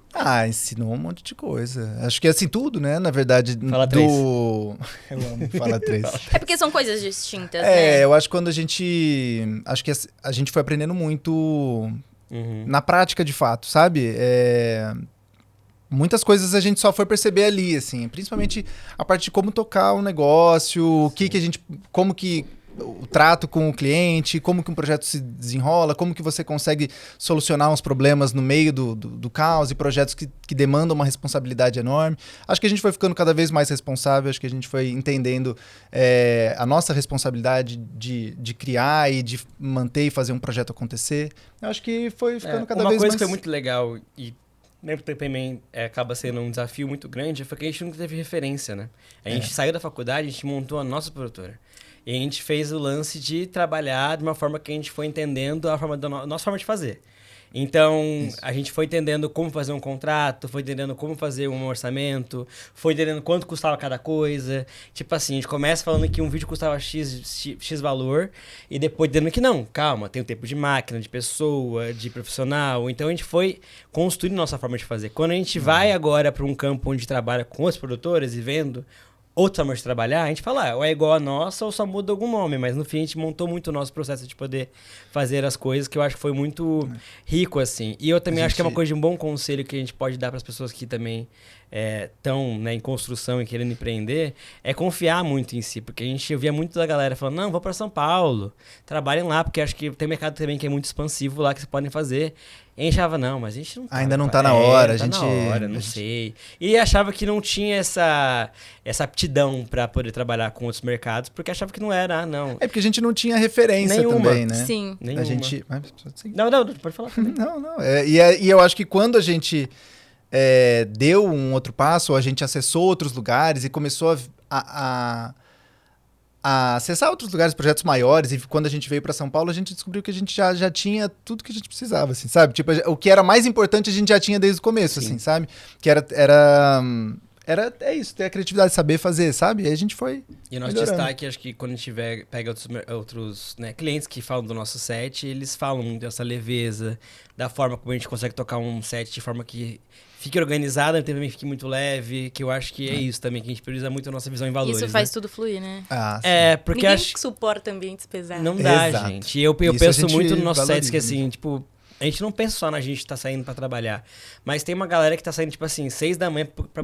Façam. Ensinou um monte de coisa. Acho que assim, tudo, né? Na verdade, Fala 3. Eu amo Fala 3. É porque são coisas distintas, né? Eu acho que quando a gente foi aprendendo muito na prática, de fato, sabe? Muitas coisas a gente só foi perceber ali, assim, principalmente a parte de como tocar o negócio, como que o trato com o cliente, como que um projeto se desenrola, como que você consegue solucionar uns problemas no meio do caos e projetos que demandam uma responsabilidade enorme. Acho que a gente foi ficando cada vez mais responsável, acho que a gente foi entendendo a nossa responsabilidade de criar e de manter e fazer um projeto acontecer. Eu acho que foi ficando cada vez mais... Uma coisa que foi muito legal e também acaba sendo um desafio muito grande foi que a gente nunca teve referência, né? A gente saiu da faculdade, a gente montou a nossa produtora. E a gente fez o lance de trabalhar de uma forma que a gente foi entendendo a nossa forma de fazer. Então, a gente foi entendendo como fazer um contrato, foi entendendo como fazer um orçamento, foi entendendo quanto custava cada coisa. Tipo assim, a gente começa falando que um vídeo custava X valor, e depois dizendo que não, calma, tem o tempo de máquina, de pessoa, de profissional. Então, a gente foi construindo nossa forma de fazer. Quando a gente vai agora para um campo onde trabalha com outros produtores e vendo outros formas de trabalhar, a gente fala, ou é igual a nossa ou só muda algum nome, mas no fim a gente montou muito o nosso processo de poder fazer as coisas, que eu acho que foi muito rico, assim. E eu também acho que é uma coisa de um bom conselho que a gente pode dar para as pessoas que também estão em construção e querendo empreender, é confiar muito em si, porque eu via muito da galera falando, não, vou para São Paulo, trabalhem lá, porque acho que tem mercado também que é muito expansivo lá, que vocês podem fazer. E a gente achava, não, mas a gente não tá. Ainda não tá na hora, não sei. E achava que não tinha essa aptidão para poder trabalhar com outros mercados, porque achava que não era, não. É porque a gente não tinha referência também, né? Sim. Nenhuma. A gente... Não, pode falar. Não. E eu acho que quando a gente deu um outro passo, a gente acessou outros lugares e começou a acessar outros lugares, projetos maiores, e quando a gente veio para São Paulo, a gente descobriu que a gente já tinha tudo que a gente precisava, assim, sabe? Tipo, o que era mais importante a gente já tinha desde o começo, assim, sabe? Que era isso, ter a criatividade de saber fazer, sabe? E aí a gente foi E o nosso melhorando. destaque, acho que quando a gente pega outros clientes que falam do nosso set, eles falam muito dessa leveza, da forma como a gente consegue tocar um set de forma que fique organizada, mas também fique muito leve, que eu acho que é isso também, que a gente prioriza muito a nossa visão em valores. Isso faz tudo fluir, né? Porque ninguém suporta ambientes pesados. Não dá, Exato. gente. E eu Isso a penso gente muito nos nossos valoriza, sets que assim, tipo, A gente não pensa só na gente que tá saindo pra trabalhar. Mas tem uma galera que tá saindo, tipo assim, 6 da manhã pra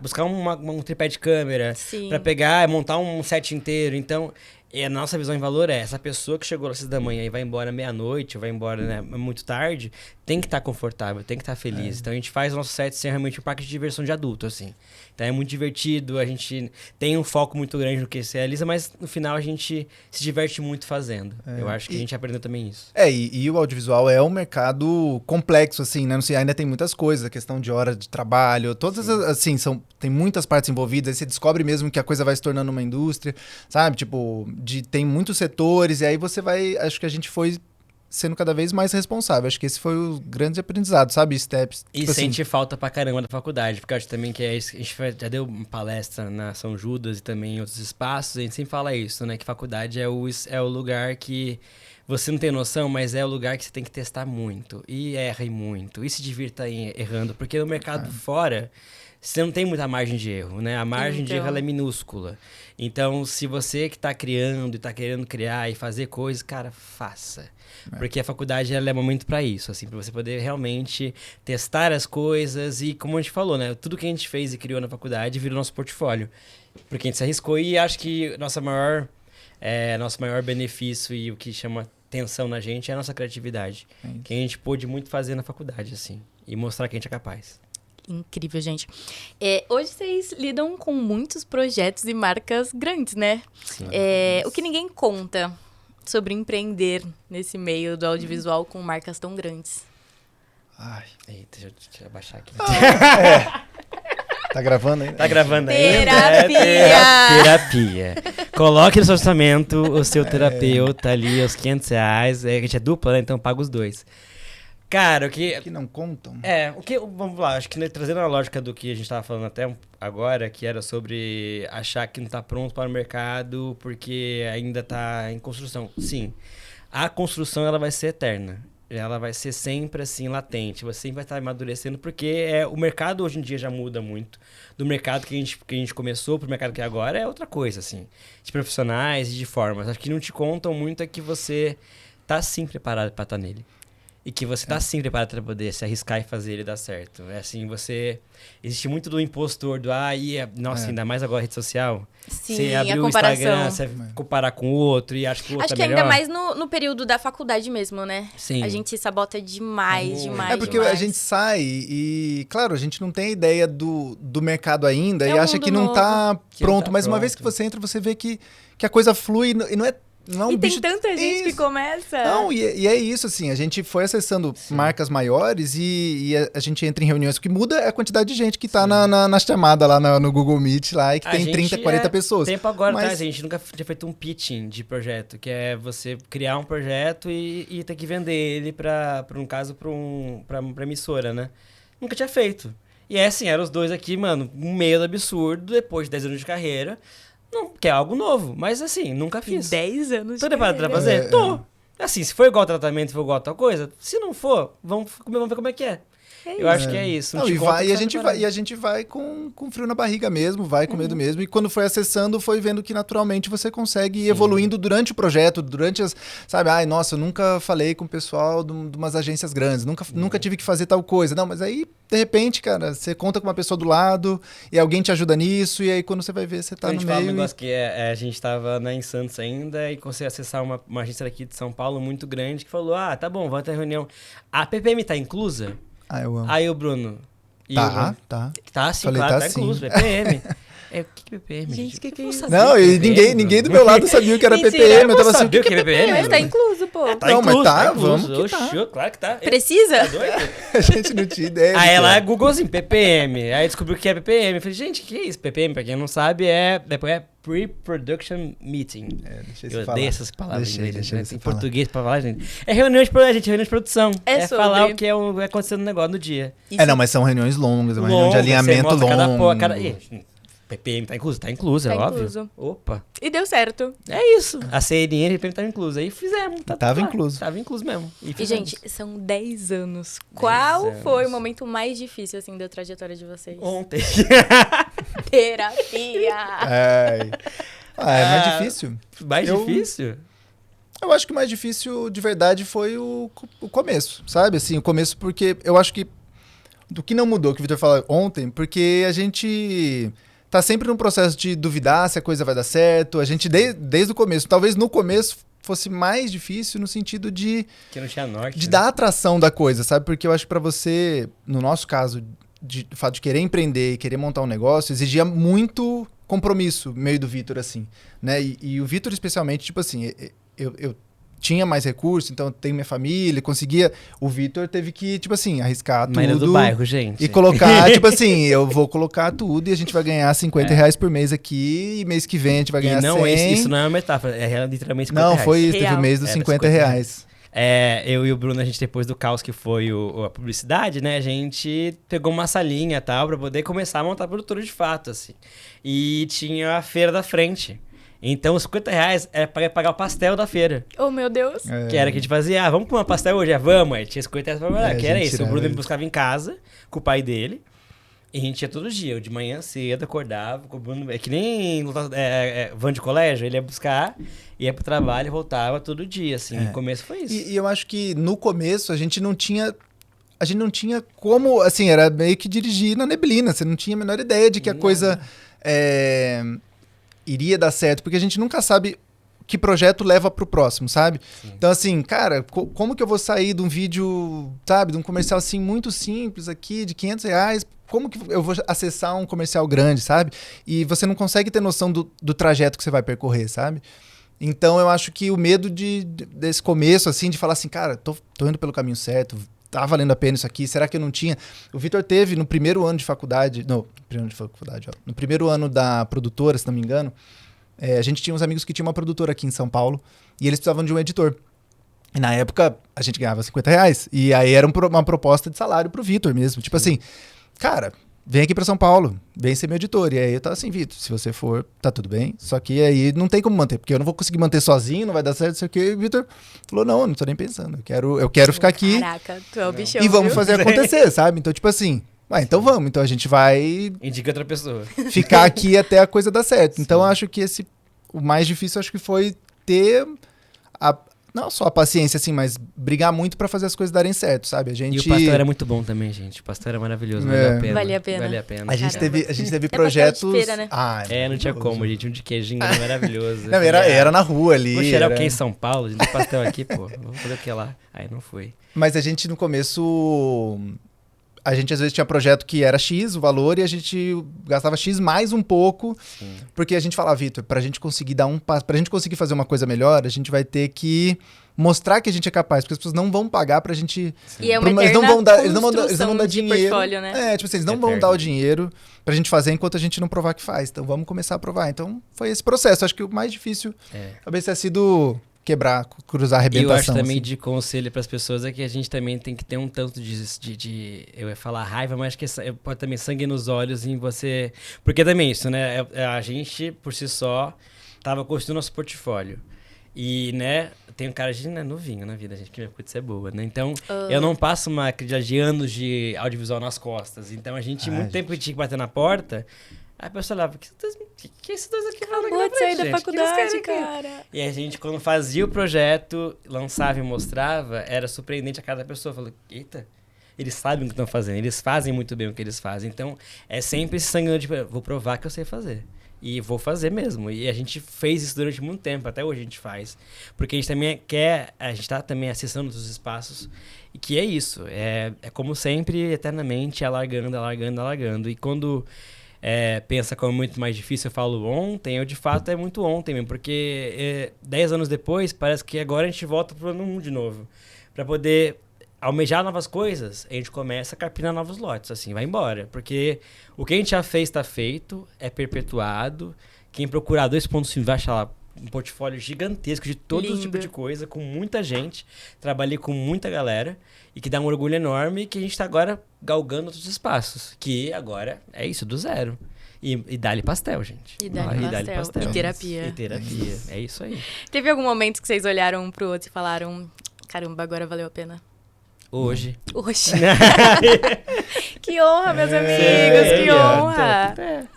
buscar um tripé de câmera. Sim. Pra pegar, montar um set inteiro. Então, a nossa visão em valor é essa pessoa que chegou às 6 da manhã e vai embora meia-noite, ou vai embora, né, muito tarde, tem que estar confortável, tem que estar feliz. Então a gente faz o nosso set ser realmente um parque de diversão de adulto, assim. Então é muito divertido, a gente tem um foco muito grande no que se realiza, mas no final a gente se diverte muito fazendo. Eu acho que a gente aprendeu também isso. E o audiovisual é um mercado complexo, assim, né? Não sei, ainda tem muitas coisas, a questão de hora de trabalho, todas assim, tem muitas partes envolvidas, aí você descobre mesmo que a coisa vai se tornando uma indústria, sabe? Tipo, tem muitos setores, e aí você vai, acho que a gente foi sendo cada vez mais responsável. Acho que esse foi o grande aprendizado, sabe? Steps. E tipo sente assim, falta pra caramba da faculdade, porque eu acho também que é isso, a gente já deu uma palestra na São Judas e também em outros espaços, a gente sempre fala isso, né? Que faculdade é o lugar que você não tem noção, mas é o lugar que você tem que testar muito, e erra e muito, e se divirta errando, porque no mercado fora, você não tem muita margem de erro, né? A margem de erro ela é minúscula. Então, se você que tá criando e tá querendo criar e fazer coisas, cara, faça. Porque a faculdade ela é momento para isso, assim, para você poder realmente testar as coisas e, como a gente falou, né, tudo que a gente fez e criou na faculdade virou nosso portfólio, porque a gente se arriscou e acho que nosso maior benefício e o que chama atenção na gente é a nossa criatividade, que a gente pôde muito fazer na faculdade, assim, e mostrar que a gente é capaz. Incrível, gente. Hoje vocês lidam com muitos projetos e marcas grandes, né? Sim. O que ninguém conta sobre empreender nesse meio do audiovisual com marcas tão grandes. Ai. Eita, deixa eu abaixar aqui. Tá gravando ainda? Tá gravando Terapia! Terapia. Coloque no seu orçamento o seu terapeuta ali, os R$500. A gente é dupla, né? Então paga os dois. Cara, o que... Que não contam? Vamos lá, acho que trazendo a lógica do que a gente tava falando até agora, que era sobre achar que não tá pronto para o mercado porque ainda tá em construção. Sim, a construção ela vai ser eterna. Ela vai ser sempre assim, latente. Você sempre vai estar amadurecendo porque o mercado hoje em dia já muda muito. Do mercado que a gente começou pro mercado que é agora é outra coisa, assim. De profissionais e de formas. Acho que não te contam muito é que você tá sim preparado para estar nele. E que você tá sim preparado para poder se arriscar e fazer ele dar certo. É assim, existe muito do impostor, nossa, ainda mais agora a rede social. Sim, você abrir a o comparação. Instagram, você comparar com o outro e acha que o outro Acho que é melhor. ainda mais no período da faculdade mesmo, né? Sim. A gente sabota demais. É porque demais. a gente sai e, claro, a gente não tem ideia do mercado ainda É e um acha mundo que não tá novo. pronto. Mas uma vez que você entra, você vê que a coisa flui e não é um E tem bicho... tanta gente que começa. Não, e é isso, assim, a gente foi acessando marcas maiores e a gente entra em reuniões. O que muda é a quantidade de gente que tá na chamada lá no Google Meet lá e que tem 30, 40 pessoas. Tempo agora, Mas... tá? A gente nunca tinha feito um pitching de projeto, que é você criar um projeto e ter que vender ele pra uma emissora, né? Nunca tinha feito. E assim, eram os dois aqui, mano, um meio do absurdo, depois de 10 anos de carreira. Não, que é algo novo, mas assim, nunca fiz. 10 anos Tô de preparado pra carreira. fazer? Tô. Assim, se for igual tratamento, se for igual tal coisa, se não for, vamos ver como é que é. Eu acho que é isso. Não, e a gente vai com frio na barriga mesmo, vai com medo mesmo. E quando foi acessando, foi vendo que naturalmente você consegue ir evoluindo durante o projeto, durante as... Sabe, nossa, eu nunca falei com o pessoal de umas agências grandes, nunca tive que fazer tal coisa. Não, mas aí, de repente, cara, você conta com uma pessoa do lado e alguém te ajuda nisso, e aí quando você vai ver, você tá no meio. A gente fala um negócio que a gente tava em Santos ainda e consegui acessar uma agência daqui de São Paulo muito grande que falou, tá bom, vamos ter reunião. A PPM tá inclusa? Eu amo. Aí o Bruno... Tá. Tá sim, Falei, claro, tá incluso, sim. PPM. O que é PPM? Gente, o que é isso? Não, e ninguém do meu lado sabia o que era Mentira, PPM. Eu tava assim, sabia o que é PPM? Mas tá incluso, pô. Tá Não, mas incluso, tá, incluso. vamos que tá. Oxe, claro que tá. Precisa? Tá doido? A gente não tinha ideia. Aí ela é. Google assim, PPM. Aí descobriu o que é PPM. Eu falei, gente, o que é isso? PPM, pra quem não sabe, depois é Pre-Production Meeting. Deixa Eu odeio essas palavras em inglês, né? você Em falar. português pra falar, gente. É reunião de produção. É sobre. falar o que vai acontecendo no negócio no dia. Não, mas são reuniões longas, é uma reunião de Longo, você alinhamento mostra longo. PPM tá incluso, Tá é óbvio. incluso. Opa. E deu certo. É isso. A CNN, PPM tava inclusa. Aí fizemos. Tava incluso. Tava incluso mesmo. E, fizemos. gente, são 10 anos. Qual anos. foi o momento mais difícil, assim, da trajetória de vocês? Ontem. Terapia! É mais difícil. Mais Eu- difícil? Eu acho que o mais difícil, de verdade, foi o começo, sabe? Assim, o começo porque eu acho que do que não mudou, que o Vitor falou ontem, porque a gente tá sempre num processo de duvidar se a coisa vai dar certo. A gente, desde o começo, talvez no começo fosse mais difícil no sentido de... Que não tinha norte. De dar atração da coisa, sabe? Porque eu acho que pra você, no nosso caso, o fato de querer empreender e querer montar um negócio, exigia muito compromisso, meio do Vitor, assim, né? E o Vitor, especialmente, tipo assim, eu tinha mais recursos, então eu tenho minha família, conseguia... O Vitor teve que, tipo assim, arriscar tudo. Maíra do bairro, gente. E colocar, tipo assim, eu vou colocar tudo e a gente vai ganhar R$50 por mês aqui e mês que vem a gente vai ganhar 100. Isso não é uma metáfora, é literalmente 50 Não, reais. foi isso, teve o mês dos R$50. Eu e o Bruno, a gente, depois do caos que foi a publicidade, né? A gente pegou uma salinha e tal pra poder começar a montar a produtora de fato, assim. E tinha a feira da frente. Então, os R$50 era pra pagar o pastel da feira. Oh, meu Deus. Que era que a gente fazia, vamos comer um pastel hoje? Vamos. Aí tinha R$50 pra pagar, que era isso. O Bruno me buscava em casa, com o pai dele. E a gente ia todo dia. Eu de manhã cedo, acordava com o Bruno. É que nem van de colégio. Ele ia buscar, ia pro trabalho e voltava todo dia, assim. No começo foi isso. E eu acho que no começo a gente não tinha como, assim, era meio que dirigir na neblina. Você não tinha a menor ideia de que a coisa iria dar certo, porque a gente nunca sabe que projeto leva pro próximo, sabe? Sim. Então, assim, cara, como que eu vou sair de um vídeo, sabe, de um comercial, assim, muito simples aqui, de R$500, como que eu vou acessar um comercial grande, sabe? E você não consegue ter noção do trajeto que você vai percorrer, sabe? Então, eu acho que o medo desse começo, assim, de falar assim, cara, tô indo pelo caminho certo, tá valendo a pena isso aqui, será que eu não tinha? O Vitor teve no primeiro ano de faculdade, no primeiro ano da produtora, se não me engano, a gente tinha uns amigos que tinham uma produtora aqui em São Paulo e eles precisavam de um editor. E na época a gente ganhava R$50 e aí era uma proposta de salário pro Vitor mesmo. Tipo assim, cara, vem aqui pra São Paulo, vem ser meu editor. E aí eu tava assim, Vitor, se você for, tá tudo bem. Só que aí não tem como manter, porque eu não vou conseguir manter sozinho, não vai dar certo, não sei o quê. E o Vitor falou, não tô nem pensando. Eu quero ficar aqui. Caraca, tu é o bichão, e vamos viu? fazer acontecer, sabe? Então, tipo assim, então vamos. Então a gente vai... Indica outra pessoa. Ficar aqui até a coisa dar certo. Sim. Então eu acho que o mais difícil acho que foi ter não só a paciência, assim, mas brigar muito pra fazer as coisas darem certo, sabe? E o pastel era muito bom também, gente. O pastel era maravilhoso, Valia a pena. A gente teve projetos... De feira, né? Não tinha como, gente. Um de queijinho era maravilhoso. Não, era na rua ali. Poxa, era o que em São Paulo? A gente tem pastel aqui, pô. Vamos fazer o que lá? Aí não foi. Mas a gente, no começo... A gente, às vezes, tinha projeto que era X o valor e a gente gastava X mais um pouco. Sim. Porque a gente falava, Vitor, pra gente conseguir dar um passo, pra gente conseguir fazer uma coisa melhor, a gente vai ter que mostrar que a gente é capaz, porque as pessoas não vão pagar pra gente... Sim. E é uma eles não vão dar dinheiro. Portfólio, né? Tipo assim, eles não vão dar o dinheiro pra gente fazer enquanto a gente não provar que faz. Então vamos começar a provar. Então foi esse processo. Acho que o mais difícil talvez tenha sido... cruzar a arrebentação. E eu acho também assim. De conselho para as pessoas é que a gente também tem que ter um tanto de eu ia falar raiva, mas acho que pode também sangue nos olhos em você... Porque também isso, né? A gente, por si só, tava construindo nosso portfólio. E, né, tem um cara de novinho na vida, gente, que minha coisa é boa, né? Então, eu não passo uma acreditade de anos de audiovisual nas costas. Então, a gente, muito tempo que tinha que bater na porta... Aí a pessoa olhava, que esses dois aqui falam aqui na frente, sair da gente? faculdade, cara. E a gente, quando fazia o projeto, lançava e mostrava, era surpreendente a cada pessoa. Falou, eita, eles sabem o que estão fazendo, eles fazem muito bem o que eles fazem. Então, é sempre esse sangue de, vou provar que eu sei fazer. E vou fazer mesmo. E a gente fez isso durante muito tempo, até hoje a gente faz. Porque a gente também a gente tá também acessando outros espaços. E que é isso, é como sempre, eternamente, alargando. E quando... pensa como é muito mais difícil, eu falo ontem, eu de fato é muito ontem mesmo, porque 10 anos depois, parece que agora a gente volta pro ano 1 de novo. Pra poder almejar novas coisas, a gente começa a capinar novos lotes, assim, vai embora. Porque o que a gente já fez tá feito, é perpetuado. Quem procurar 2.5 vai achar lá um portfólio gigantesco de todo tipo de coisa, com muita gente. Trabalhei com muita galera. E que dá um orgulho enorme que a gente tá agora galgando outros espaços. Que agora é isso, do zero. E dá-lhe pastel, gente. E dá-lhe pastel. E terapia. É isso aí. Teve algum momento que vocês olharam um pro outro e falaram, caramba, agora valeu a pena? Hoje. Que honra, meus amigos, que honra.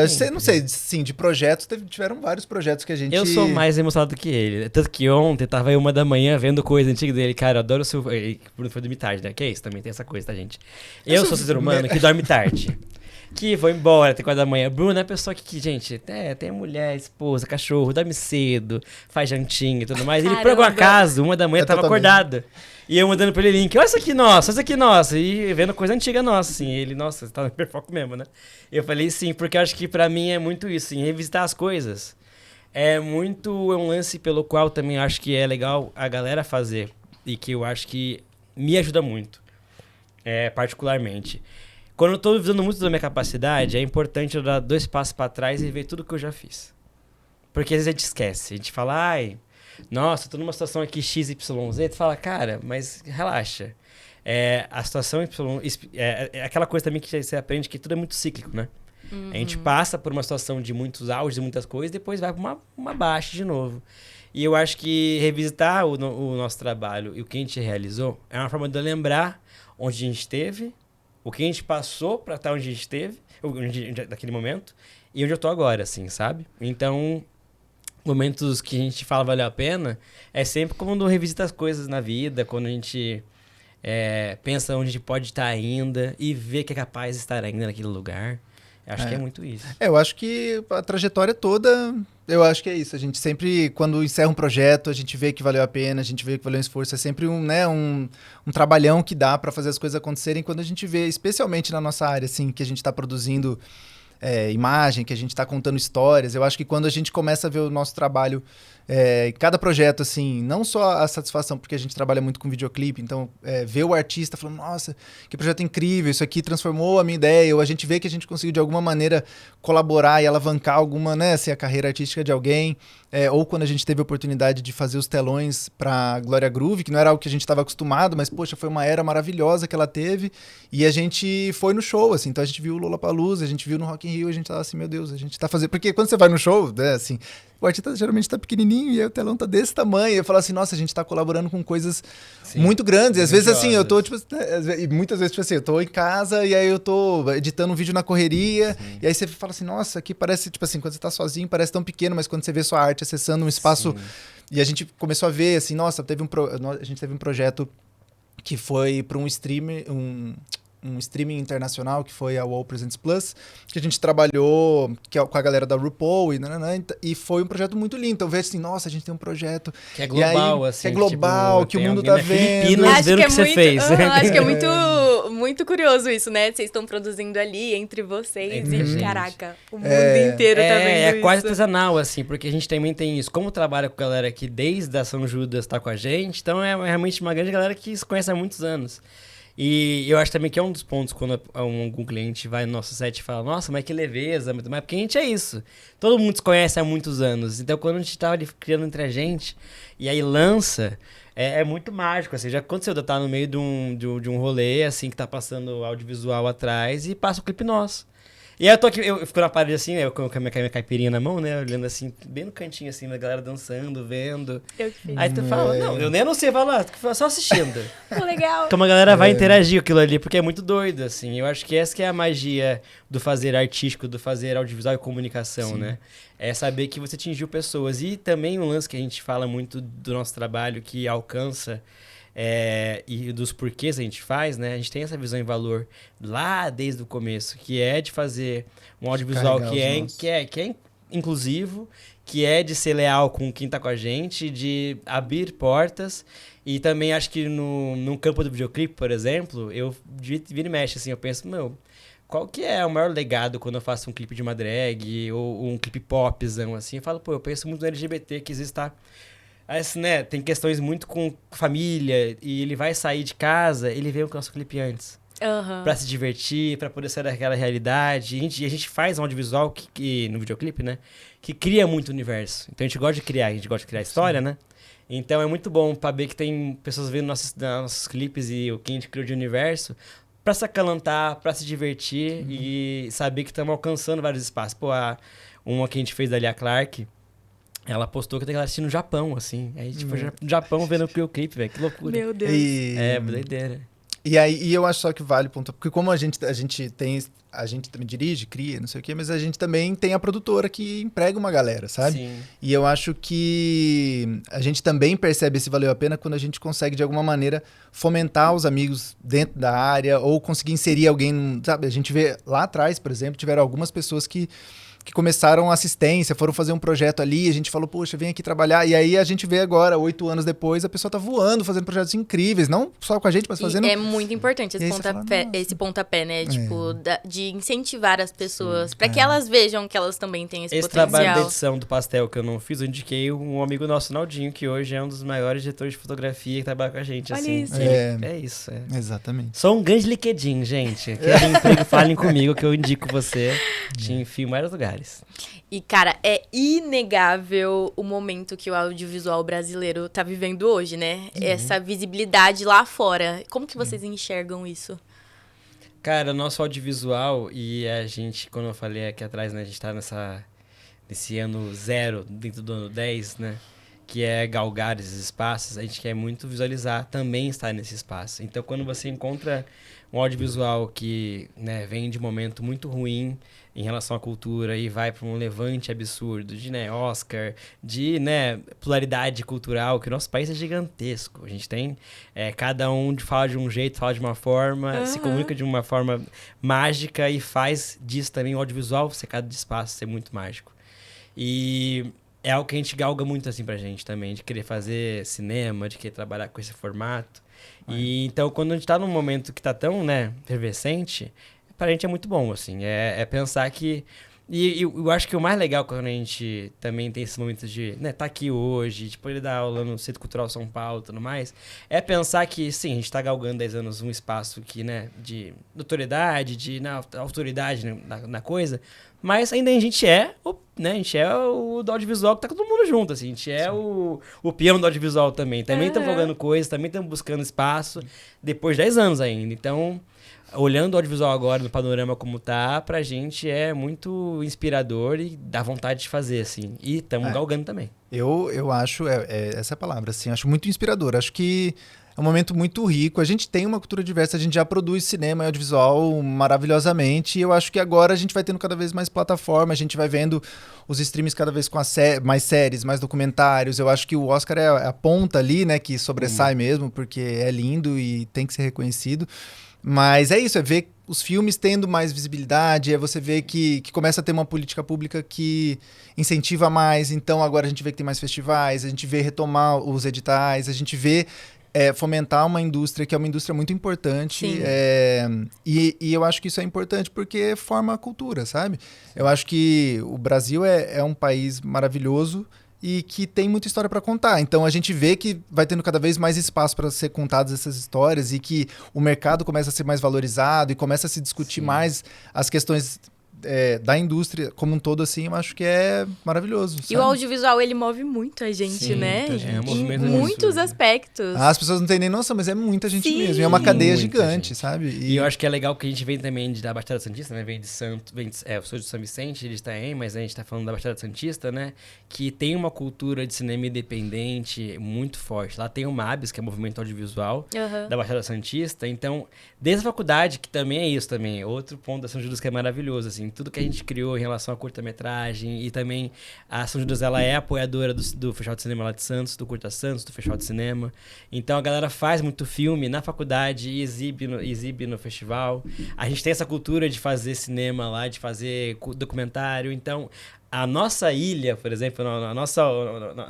Eu sei, não sei, sim, de projetos, tiveram vários projetos que a gente... Eu sou mais emocionado do que ele. Tanto que ontem tava eu 1 da manhã vendo coisa antiga dele. Cara, eu adoro o seu... Bruno foi dormir tarde, né? Que é isso, também tem essa coisa, tá, gente? Eu sou ser humano que dorme tarde. Que vou embora até 4 da manhã. Bruno é a pessoa que gente, tem mulher, esposa, cachorro, dorme cedo, faz jantinha e tudo mais. Ele, por algum acaso, 1 da manhã tava acordado. E eu mandando pra ele link, olha isso aqui nossa. E vendo coisa antiga nossa, assim. Ele, nossa, você tá no hiperfoco mesmo, né? Eu falei sim, porque eu acho que pra mim é muito isso, assim, revisitar as coisas. É um lance pelo qual também acho que é legal a galera fazer. E que eu acho que me ajuda muito, particularmente. Quando eu tô duvidando muito da minha capacidade, é importante eu dar 2 passos pra trás e ver tudo que eu já fiz. Porque às vezes a gente esquece. A gente fala, nossa, tô numa situação aqui XYZ. Tu fala, cara, mas relaxa. A situação Y... É aquela coisa também que você aprende que tudo é muito cíclico, né? Uhum. A gente passa por uma situação de muitos auges e muitas coisas, depois vai pra uma baixa de novo. E eu acho que revisitar o nosso trabalho e o que a gente realizou é uma forma de eu lembrar onde a gente esteve, o que a gente passou pra estar onde a gente esteve, naquele momento, e onde eu tô agora, assim, sabe? Então, momentos que a gente fala valeu a pena, é sempre quando revisita as coisas na vida, quando a gente pensa onde a gente pode estar ainda e vê que é capaz de estar ainda naquele lugar. Eu acho que é muito isso. Eu acho que a trajetória toda, eu acho que é isso. A gente sempre, quando encerra um projeto, a gente vê que valeu a pena, a gente vê que valeu um esforço. É sempre um trabalhão que dá para fazer as coisas acontecerem. Quando a gente vê, especialmente na nossa área, assim, que a gente está produzindo imagem, que a gente está contando histórias. Eu acho que quando a gente começa a ver o nosso trabalho cada projeto, assim, não só a satisfação, porque a gente trabalha muito com videoclipe, então ver o artista falando, nossa, que projeto incrível, isso aqui transformou a minha ideia, ou a gente vê que a gente conseguiu de alguma maneira colaborar e alavancar alguma, né, assim, a carreira artística de alguém, ou quando a gente teve a oportunidade de fazer os telões para Glória Groove, que não era algo que a gente estava acostumado, mas, poxa, foi uma era maravilhosa que ela teve, e a gente foi no show, assim, então a gente viu o Lollapalooza, a gente viu no Rock in Rio, a gente tava assim, meu Deus, a gente tá fazendo... Porque quando você vai no show, né, assim, o artista geralmente tá pequenininho e aí o telão tá desse tamanho. Eu falo assim, nossa, a gente tá colaborando com coisas muito grandes. E às vezes, assim, eu tô, tipo... E muitas vezes, tipo assim, eu tô em casa e aí eu tô editando um vídeo na correria. Sim. E aí você fala assim, nossa, aqui parece, tipo assim, quando você tá sozinho, parece tão pequeno, mas quando você vê sua arte acessando um espaço... Sim. E a gente começou a ver, assim, nossa, a gente teve um projeto que foi para um streamer... um streaming internacional, que foi a Wall Presents Plus, que a gente trabalhou com a galera da RuPaul, e foi um projeto muito lindo. Então, ver assim, nossa, a gente tem um projeto... Que é global, assim. Que é global, tipo, que o mundo tá vendo. Filipinas vendo o que você fez. Acho que é muito curioso isso, né? Vocês estão produzindo ali, entre vocês, e caraca, o mundo inteiro tá vendo isso. É quase artesanal, assim, porque a gente também tem isso. Como trabalha com galera que desde a São Judas tá com a gente, então é realmente uma grande galera que se conhece há muitos anos. E eu acho também que é um dos pontos quando algum cliente vai no nosso set e fala, nossa, mas que leveza, mas porque a gente é isso. Todo mundo se conhece há muitos anos. Então, quando a gente tá ali criando entre a gente, e aí lança, é muito mágico, assim. Já aconteceu de eu estar no meio de um rolê, assim, que tá passando audiovisual atrás e passa o clipe nosso. E aí eu tô aqui, eu fico na parede assim, né, com a minha caipirinha na mão, né, olhando assim, bem no cantinho assim, a galera dançando, vendo. Eu que fiz. Aí tu fala, não, eu nem anunciei, fala, só assistindo. Legal. Como a galera vai interagir com aquilo ali, porque é muito doido, assim. Eu acho que essa que é a magia do fazer artístico, do fazer audiovisual e comunicação, sim, né? É saber que você atingiu pessoas. E também um lance que a gente fala muito do nosso trabalho, que alcança... e dos porquês a gente faz, né? A gente tem essa visão em valor lá desde o começo, que é de fazer um audiovisual que é inclusivo, que é de ser leal com quem tá com a gente, de abrir portas. E também acho que no campo do videoclipe, por exemplo, eu vira e mexe, assim, eu penso, qual que é o maior legado quando eu faço um clipe de uma drag ou um clipe popzão, assim? Eu falo, eu penso muito no LGBT que existe, tá? Assim, né, tem questões muito com família, e ele vai sair de casa, ele vê o nosso clipe antes. Pra se divertir, pra poder sair daquela realidade. E a gente faz um audiovisual que no videoclipe, né, que cria muito universo. Então a gente gosta de criar história, sim, né? Então é muito bom pra ver que tem pessoas vendo nossos clipes e o que a gente criou de universo, pra se acalantar, pra se divertir, e saber que estamos alcançando vários espaços. Uma que a gente fez da Lia Clark, ela postou que ela assistiu no Japão, assim. Aí, tipo, no Japão vendo o clipe, velho. Que loucura. Meu Deus. É, doideira. E aí, e eu acho só que vale pontuar, porque como a gente também dirige, cria, não sei o quê, mas a gente também tem a produtora que emprega uma galera, sabe? Sim. E eu acho que a gente também percebe esse valeu a pena quando a gente consegue, de alguma maneira, fomentar os amigos dentro da área ou conseguir inserir alguém, sabe? A gente vê lá atrás, por exemplo, tiveram algumas pessoas que começaram assistência, foram fazer um projeto ali, a gente falou, poxa, vem aqui trabalhar. E aí a gente vê agora, 8 anos depois, a pessoa tá voando, fazendo projetos incríveis, não só com a gente, mas fazendo... E é muito importante esse fala, esse pontapé, né? Tipo, de incentivar as pessoas, pra que elas vejam que elas também têm esse potencial. Trabalho da edição do pastel que eu não fiz, eu indiquei um amigo nosso, Naldinho, que hoje é um dos maiores diretores de fotografia que trabalha com a gente. Olha assim. isso. É isso. Exatamente. Sou um grande LinkedIn, gente. Querem emprego, falem comigo que eu indico você. Te enfio em vários lugares. E, cara, é inegável o momento que o audiovisual brasileiro tá vivendo hoje, né? Essa visibilidade lá fora. Como que vocês enxergam isso? Cara, nosso audiovisual e a gente, quando eu falei aqui atrás, né? A gente tá nesse ano 0, dentro do ano 10, né? Que é galgar esses espaços, a gente quer muito visualizar também estar nesse espaço. Então, quando você encontra um audiovisual que, né, vem de um momento muito ruim em relação à cultura e vai para um levante absurdo de, né, Oscar, de, né, pluralidade cultural, que o nosso país é gigantesco. A gente tem, cada um fala de um jeito, fala de uma forma, se comunica de uma forma mágica e faz disso também o audiovisual, ser cada espaço ser muito mágico. E é algo que a gente galga muito, assim, pra gente também, de querer fazer cinema, de querer trabalhar com esse formato. E então, quando a gente tá num momento que tá tão, né, efervescente, pra gente é muito bom, assim. É pensar que... E eu acho que o mais legal quando a gente também tem esses momentos de, né, tá aqui hoje, de poder dar aula no Centro Cultural São Paulo e tudo mais, é pensar que, sim, a gente tá galgando 10 anos um espaço que, né, de notoriedade, de autoridade, né, na coisa, mas ainda a gente né, a gente é o do audiovisual que tá com todo mundo junto, assim, a gente é o peão do audiovisual também. Também estamos jogando coisas, também estamos buscando espaço, depois de 10 anos ainda. Então, olhando o audiovisual agora no panorama como tá, pra gente é muito inspirador e dá vontade de fazer, assim. E estamos galgando também. Eu acho, essa é a palavra, assim, acho muito inspirador. Acho que é um momento muito rico. A gente tem uma cultura diversa, a gente já produz cinema e audiovisual maravilhosamente. E eu acho que agora a gente vai tendo cada vez mais plataforma, a gente vai vendo os streams cada vez com mais séries, mais documentários. Eu acho que o Oscar é a ponta ali, né, que sobressai mesmo, porque é lindo e tem que ser reconhecido. Mas é isso, é ver os filmes tendo mais visibilidade, é você ver que começa a ter uma política pública que incentiva mais. Então agora a gente vê que tem mais festivais, a gente vê retomar os editais, a gente vê fomentar uma indústria que é uma indústria muito importante. E eu acho que isso é importante porque forma a cultura, sabe? Eu acho que o Brasil é um país maravilhoso e que tem muita história para contar. Então a gente vê que vai tendo cada vez mais espaço para ser contadas essas histórias e que o mercado começa a ser mais valorizado e começa a se discutir mais as questões da indústria como um todo, assim, eu acho que é maravilhoso. E o audiovisual, ele move muito a gente, né? Em muitos aspectos. As pessoas não têm nem noção, mas é muita gente mesmo. E é uma cadeia gigante, sabe? E eu acho que é legal que a gente vem também da Baixada Santista, né? Vem de Santos, eu sou de São Vicente, de Itaém, mas a gente tá falando da Baixada Santista, né? Que tem uma cultura de cinema independente muito forte. Lá tem o MABS, que é o Movimento Audiovisual da Baixada Santista. Então, desde a faculdade, que também é isso também. Outro ponto da São Judas que é maravilhoso, assim. Tudo que a gente criou em relação à curta-metragem e também a São Judas, ela é apoiadora do Festival de Cinema lá de Santos, do Curta Santos, do Festival de Cinema. Então a galera faz muito filme na faculdade e exibe no festival. A gente tem essa cultura de fazer cinema lá, de fazer documentário. Então a nossa ilha, por exemplo,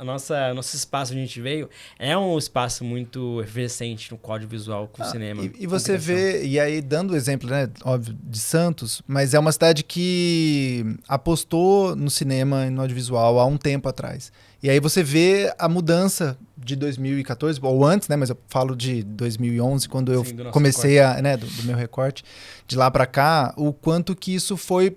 nosso espaço onde a gente veio, é um espaço muito efervescente no audiovisual com o cinema. E você vê, e aí dando o exemplo, né, óbvio, de Santos, mas é uma cidade que apostou no cinema e no audiovisual há um tempo atrás. E aí você vê a mudança de 2014, ou antes, né, mas eu falo de 2011, quando eu comecei do meu recorte, de lá para cá, o quanto que isso foi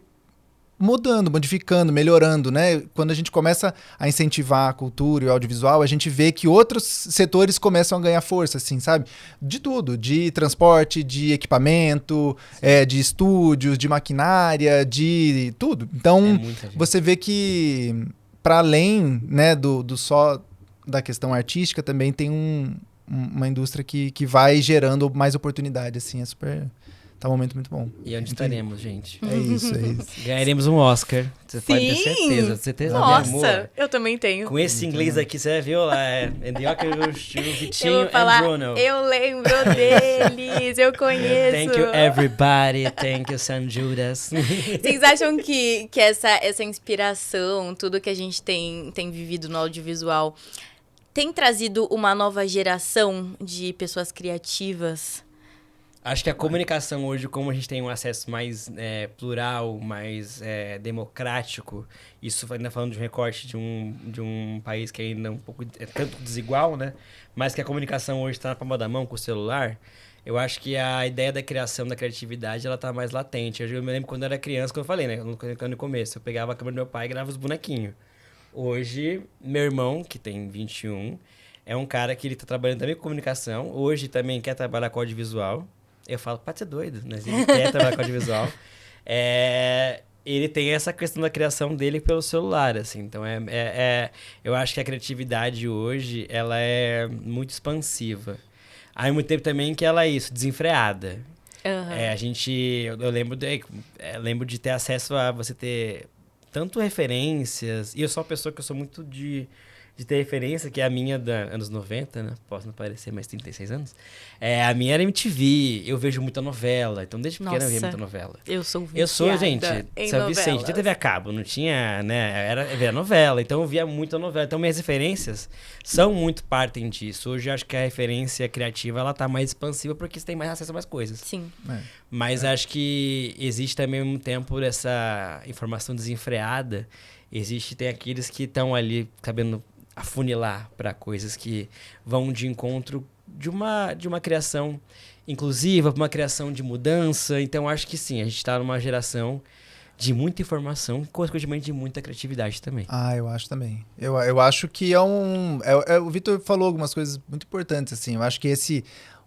mudando, modificando, melhorando, né? Quando a gente começa a incentivar a cultura e o audiovisual, a gente vê que outros setores começam a ganhar força, assim, sabe? De tudo, de transporte, de equipamento, de estúdios, de maquinária, de tudo. Então, você vê que, para além, né, do só da questão artística, também tem uma indústria que vai gerando mais oportunidade, assim, tá um momento muito bom. E onde estaremos, gente? É isso. Ganharemos um Oscar. Você pode ter certeza. Você tem Nossa, eu também tenho. Com esse inglês aqui, você vai ver lá. And the Oscar goes to Vitinho Eu vou falar, and Bruno. eu lembro deles, eu conheço. Thank you, everybody. Thank you, San Judas. Vocês acham que essa inspiração, tudo que a gente tem vivido no audiovisual, tem trazido uma nova geração de pessoas criativas? Acho que a comunicação hoje, como a gente tem um acesso mais plural, mais democrático, isso ainda falando de um recorte de um país que ainda é um pouco tanto desigual, né? Mas que a comunicação hoje está na palma da mão com o celular, eu acho que a ideia da criação, da criatividade, ela tá mais latente. Eu me lembro quando eu era criança, como eu falei, né? No começo, eu pegava a câmera do meu pai e gravava os bonequinhos. Hoje, meu irmão, que tem 21, é um cara que ele tá trabalhando também com comunicação. Hoje também quer trabalhar com audiovisual. Eu falo, pode ser doido, mas ele quer trabalhar com audiovisual. Ele tem essa questão da criação dele pelo celular, assim. Então, eu acho que a criatividade hoje, ela é muito expansiva. Há muito tempo também que ela é isso, desenfreada. Uhum. Eu lembro de ter acesso a você ter tanto referências. E eu sou uma pessoa que eu sou muito de ter referência, que é a minha da anos 90, né? Posso não parecer, mas 36 anos. A minha era MTV, eu vejo muita novela. Então, desde pequena eu via muita novela. Eu sou gente, São Vicente, tinha TV a cabo, não tinha, né? Eu via novela, então eu via muita novela. Então, minhas referências partem disso. Hoje, eu acho que a referência criativa, ela tá mais expansiva, porque você tem mais acesso a mais coisas. Sim. Mas acho que existe também, ao mesmo tempo, essa informação desenfreada. Tem aqueles que estão ali, sabendo afunilar para coisas que vão de encontro de uma criação inclusiva, uma criação de mudança. Então, acho que sim, a gente está numa geração de muita informação, consequentemente de muita criatividade também. Eu acho também. Eu acho que o Vitor falou algumas coisas muito importantes, assim. Eu acho que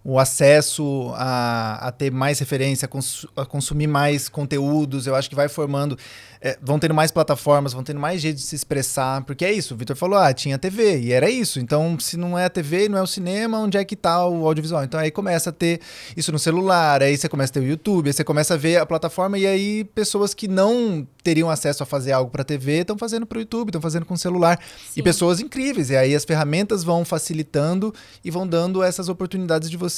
o acesso a ter mais referência, a consumir mais conteúdos, eu acho que vai formando... vão tendo mais plataformas, vão tendo mais jeitos de se expressar, porque é isso, o Vitor falou, tinha TV, e era isso. Então, se não é a TV, não é o cinema, onde é que tá o audiovisual? Então, aí começa a ter isso no celular, aí você começa a ter o YouTube, aí você começa a ver a plataforma, e aí pessoas que não teriam acesso a fazer algo para TV estão fazendo para o YouTube, estão fazendo com o celular. Sim. E pessoas incríveis, e aí as ferramentas vão facilitando e vão dando essas oportunidades de você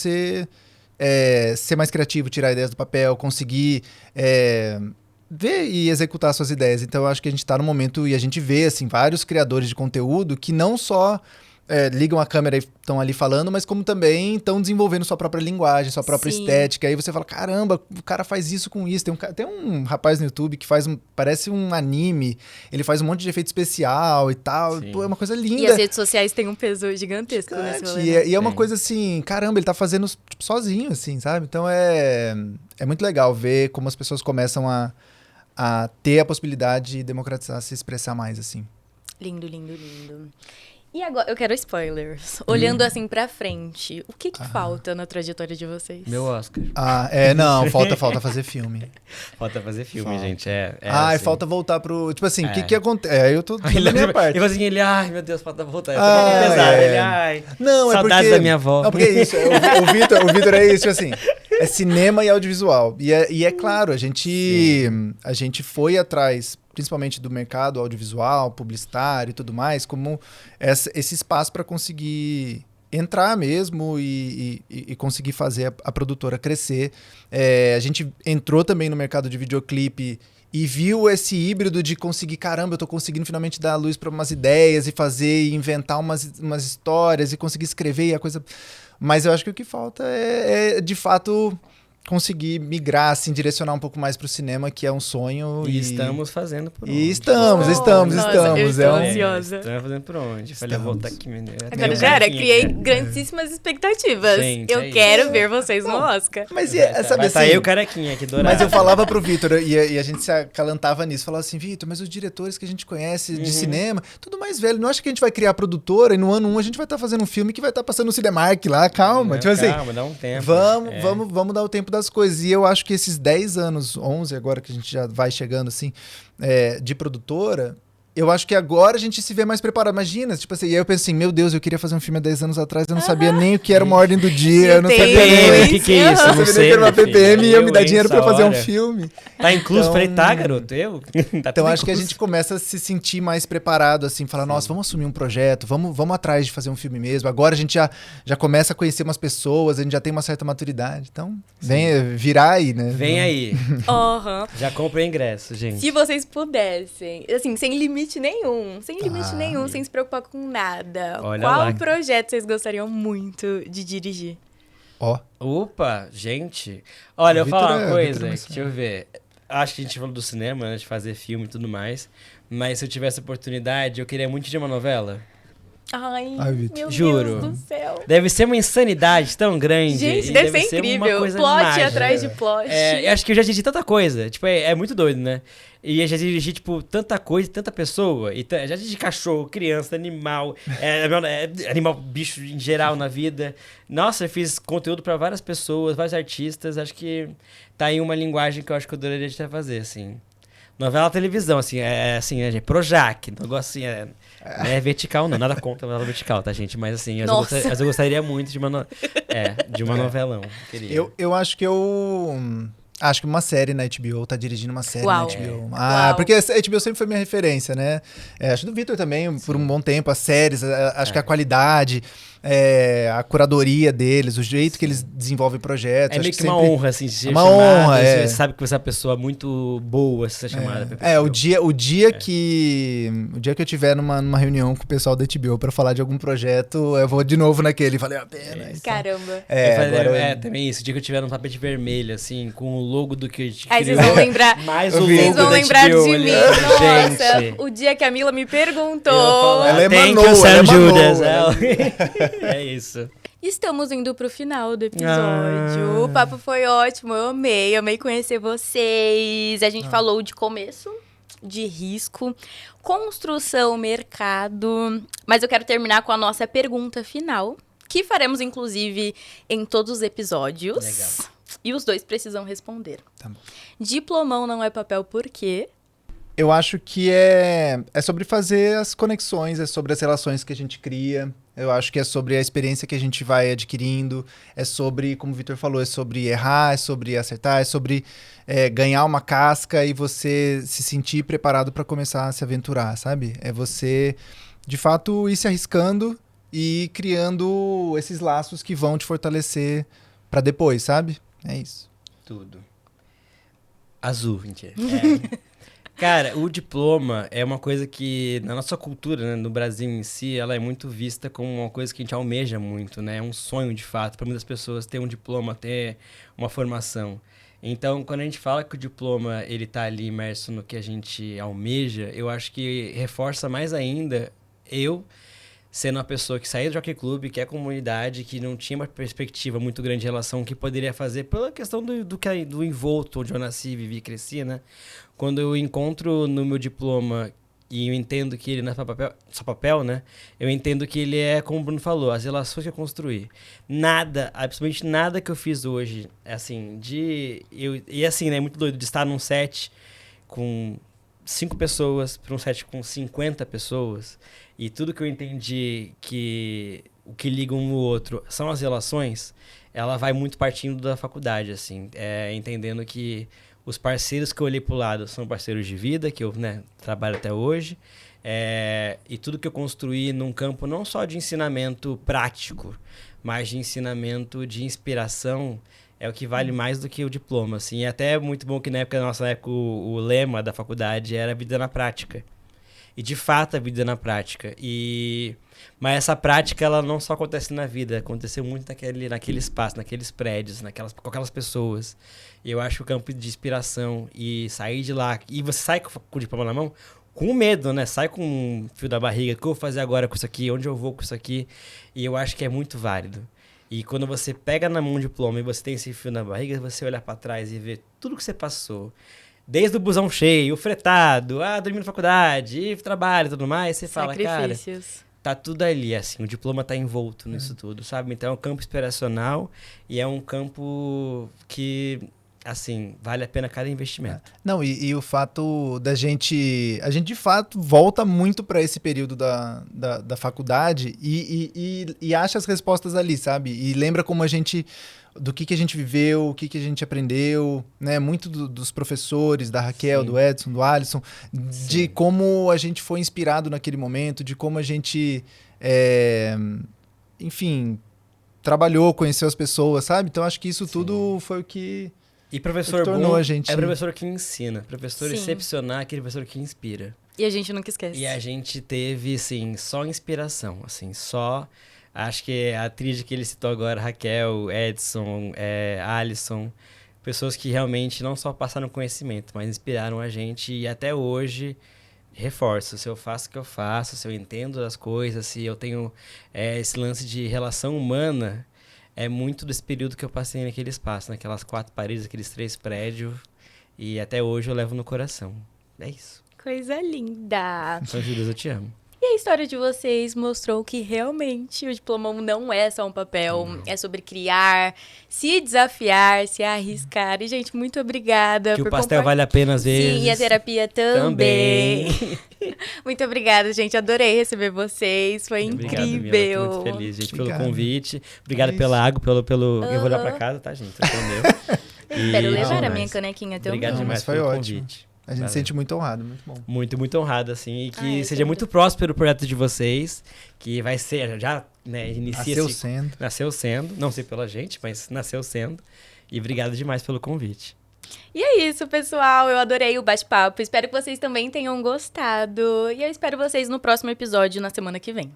ser mais criativo, tirar ideias do papel, conseguir... ver e executar suas ideias. Então, eu acho que a gente está no momento e a gente vê, assim, vários criadores de conteúdo que não só ligam a câmera e estão ali falando, mas como também estão desenvolvendo sua própria linguagem, sua própria estética. Aí você fala, caramba, o cara faz isso com isso. Tem um rapaz no YouTube que parece um anime, ele faz um monte de efeito especial e tal. Pô, é uma coisa linda. E as redes sociais têm um peso gigantesco nesse rolê. E é uma coisa assim, caramba, ele tá fazendo tipo, sozinho, assim, sabe? Então é muito legal ver como as pessoas começam a ter a possibilidade de democratizar, se expressar mais, assim. Lindo, lindo, lindo. E agora, eu quero spoilers. Olhando assim pra frente, o que falta na trajetória de vocês? Meu Oscar. Não, falta fazer filme. Falta fazer filme, gente. Assim. Falta voltar pro... Tipo assim, o que acontece? Eu tô na minha parte. E assim, ai, meu Deus, falta voltar. Eu tô pesado. Não, saudades da minha avó. Não, porque é isso. O Vitor é isso, assim. É cinema e audiovisual. E é claro, a gente foi atrás, principalmente do mercado audiovisual, publicitário e tudo mais, como esse espaço para conseguir entrar mesmo e conseguir fazer a produtora crescer. A gente entrou também no mercado de videoclipe e viu esse híbrido de conseguir, caramba, eu tô conseguindo finalmente dar luz para umas ideias e fazer e inventar umas histórias e conseguir escrever e a coisa... Mas eu acho que o que falta é de fato, conseguir migrar, assim, direcionar um pouco mais pro cinema, que é um sonho. E estamos fazendo por onde? E estamos. Eu estou ansiosa. Estamos fazendo por onde? Falei, vou voltar aqui. Agora já era, criei grandíssimas expectativas. Gente, eu quero ver vocês no Oscar. Mas sabe assim... Tá eu carequinha aqui, dourado. Mas eu falava pro Vitor, e a gente se acalantava nisso, falava assim, Vitor, mas os diretores que a gente conhece de cinema, tudo mais velho, não acha que a gente vai criar produtora e no ano 1 a gente vai estar fazendo um filme que vai estar passando no Cinemark lá, calma. Tipo assim, calma, dá um tempo. Vamos dar o tempo das coisas. E eu acho que esses 10 anos, 11 agora que a gente já vai chegando assim, de produtora, eu acho que agora a gente se vê mais preparado. Imagina, tipo assim, e aí eu penso assim, meu Deus, eu queria fazer um filme há 10 anos atrás, eu não sabia nem o que era uma ordem do dia, eu não sabia PPM, o que é isso? Eu não sabia nem o que era uma PPM e eu me dar dinheiro pra fazer um filme. Tá incluso? Falei, tá, garoto, eu? Tá Então acho que a gente começa a se sentir mais preparado, assim, falar, nossa, vamos assumir um projeto, vamos atrás de fazer um filme mesmo. Agora a gente já começa a conhecer umas pessoas, a gente já tem uma certa maturidade. Então, vem virar aí, né? Vem aí. Uhum. Já compra o ingresso, gente. Se vocês pudessem, assim, sem limite nenhum, sem se preocupar com nada, Olha qual lá. projeto vocês gostariam muito de dirigir? Ó, Opa, gente. Olha, eu vou Vitor falar uma coisa, Vitor Marcelo. deixa eu ver. Acho que a gente falou do cinema, né, de fazer filme e tudo mais. Mas se eu tivesse oportunidade, eu queria muito de uma novela. Ai, Vitor. meu Juro. Deus do céu. Deve ser uma insanidade tão grande. Gente, e deve ser uma incrível. coisa Plot mágica. atrás de plot. Eu acho que eu já dirigi tanta coisa. Tipo, é muito doido, né? E eu já dirigi, tipo, tanta coisa, tanta pessoa. E já dirigi cachorro, criança, animal, animal, bicho em geral na vida. Nossa, eu fiz conteúdo pra várias pessoas, vários artistas. Acho que tá aí uma linguagem que eu acho que eu adoraria de fazer, assim. Novela televisão, assim, gente, Projac, negócio assim, não é vertical não, nada contra a novela vertical, tá, gente? Mas assim, mas eu gostaria muito de uma novelão, queria. eu acho que acho que uma série na HBO, tá dirigindo uma série Uau. na HBO. Uau. Porque a HBO sempre foi minha referência, né? Acho do Vitor também, por um bom tempo, as séries, acho que a qualidade, a curadoria deles, o jeito que eles desenvolvem projetos. É acho meio que sempre... uma honra, assim, de ser uma chamado. honra, Você sabe que você é uma pessoa muito boa se ser chamada. o dia que eu tiver numa reunião com o pessoal da HBO pra falar de algum projeto, eu vou de novo naquele, valeu a pena. Então. Caramba. Também isso, o dia que eu tiver num tapete vermelho, assim, com o logo do que a gente Aí criou. vocês vão lembrar. Mais o logo Vocês vão da lembrar HBO, de mim. olha. Nossa, Gente. o dia que a Mila me Eu ia perguntou. falar, Ela thank emanou, you, Sam ela emanou, Judas. ela- É isso. Estamos indo pro final do episódio. O papo foi ótimo, eu amei conhecer vocês. A gente falou de começo, de risco, construção, mercado. Mas eu quero terminar com a nossa pergunta final, que faremos, inclusive, em todos os episódios. Legal. E os dois precisam responder. Tá bom. Diplomão não é papel por quê? Eu acho que é sobre fazer as conexões, é sobre as relações que a gente cria. Eu acho que é sobre a experiência que a gente vai adquirindo. É sobre, como o Vitor falou, é sobre errar, é sobre acertar, é sobre ganhar uma casca e você se sentir preparado para começar a se aventurar, sabe? É você, de fato, ir se arriscando e criando esses laços que vão te fortalecer para depois, sabe? É isso. Tudo. Azul, mentira. Cara, o diploma é uma coisa que, na nossa cultura, né, no Brasil em si, ela é muito vista como uma coisa que a gente almeja muito, né? É um sonho, de fato, para muitas pessoas ter um diploma, ter uma formação. Então, quando a gente fala que o diploma, ele tá ali imerso no que a gente almeja, eu acho que reforça mais ainda sendo uma pessoa que saiu do Jockey Club, que é comunidade, que não tinha uma perspectiva muito grande de relação, o que poderia fazer pela questão do envolto onde eu nasci, vivi e cresci, né? Quando eu encontro no meu diploma e eu entendo que ele não é só papel, né? Eu entendo que ele é, como o Bruno falou, as relações que eu construí. Nada, absolutamente nada que eu fiz hoje, assim, e assim, né? É muito doido de estar num set com 5 pessoas para um set com 50 pessoas e tudo que eu entendi que o que liga um no outro são as relações, ela vai muito partindo da faculdade, assim, entendendo que os parceiros que eu olhei pro lado são parceiros de vida, que eu, né, trabalho até hoje, e tudo que eu construí num campo não só de ensinamento prático, mas de ensinamento de inspiração, é o que vale mais do que o diploma, assim. É até muito bom que na nossa época, o lema da faculdade era vida na prática. E, de fato, a vida na prática. Mas essa prática, ela não só acontece na vida, aconteceu muito naquele espaço, naqueles prédios, com aquelas pessoas. E eu acho que o campo de inspiração e sair de lá... E você sai com o diploma na mão com medo, né? Sai com um fio da barriga. O que eu vou fazer agora com isso aqui? Onde eu vou com isso aqui? E eu acho que é muito válido. E quando você pega na mão o diploma e você tem esse fio na barriga, você olhar pra trás e ver tudo que você passou. Desde o busão cheio, o fretado, dormir na faculdade, ir pro trabalho e tudo mais, você fala, cara, tá tudo ali, assim, o diploma tá envolto nisso tudo, sabe? Então é um campo inspiracional e é um campo que assim, vale a pena cada investimento. Não, e o fato da gente... A gente, de fato, volta muito para esse período da faculdade e acha as respostas ali, sabe? E lembra como a gente... Do que a gente viveu, o que a gente aprendeu, né? Muito dos professores, da Raquel, Sim. do Edson, do Alisson, Sim. de como a gente foi inspirado naquele momento, de como a gente, enfim, trabalhou, conheceu as pessoas, sabe? Então, acho que isso tudo foi o que... E professor tornou bom a gente... é professor que ensina. Professor Sim. excepcional é aquele professor que inspira. E a gente nunca esquece. E a gente teve, assim, só inspiração, assim, só... Acho que a tríade que ele citou agora, Raquel, Edson, Alisson, pessoas que realmente não só passaram conhecimento, mas inspiraram a gente e até hoje, reforço, se eu faço o que eu faço, se eu entendo as coisas, se eu tenho esse lance de relação humana, é muito desse período que eu passei naquele espaço, naquelas 4 paredes, aqueles 3 prédios, e até hoje eu levo no coração. É isso. Coisa linda. São Judas, eu te amo. E a história de vocês mostrou que realmente o Diplomão não é só um papel, é sobre criar, se desafiar, se arriscar. E, gente, muito obrigada. Que o pastel vale a pena às vezes. Sim, e a terapia também. Muito obrigada, gente. Adorei receber vocês. Foi Obrigado, incrível. Mila. Tô muito feliz, gente, Obrigado. pelo convite. Obrigado pela água, pelo... Eu vou dar pra casa, tá, gente? Entendeu? Espero levar a demais. minha canequinha também. Obrigado Não, demais mas foi pelo ótimo. convite. A gente se sente muito honrado, muito bom. Muito, muito honrado, assim. E que Ai, seja muito próspero o projeto de vocês. Que vai ser, já né, inicia Nasceu sendo. não sei pela gente, mas nasceu sendo. E obrigado demais pelo convite. E é isso, pessoal. Eu adorei o bate-papo. Espero que vocês também tenham gostado. E eu espero vocês no próximo episódio, na semana que vem.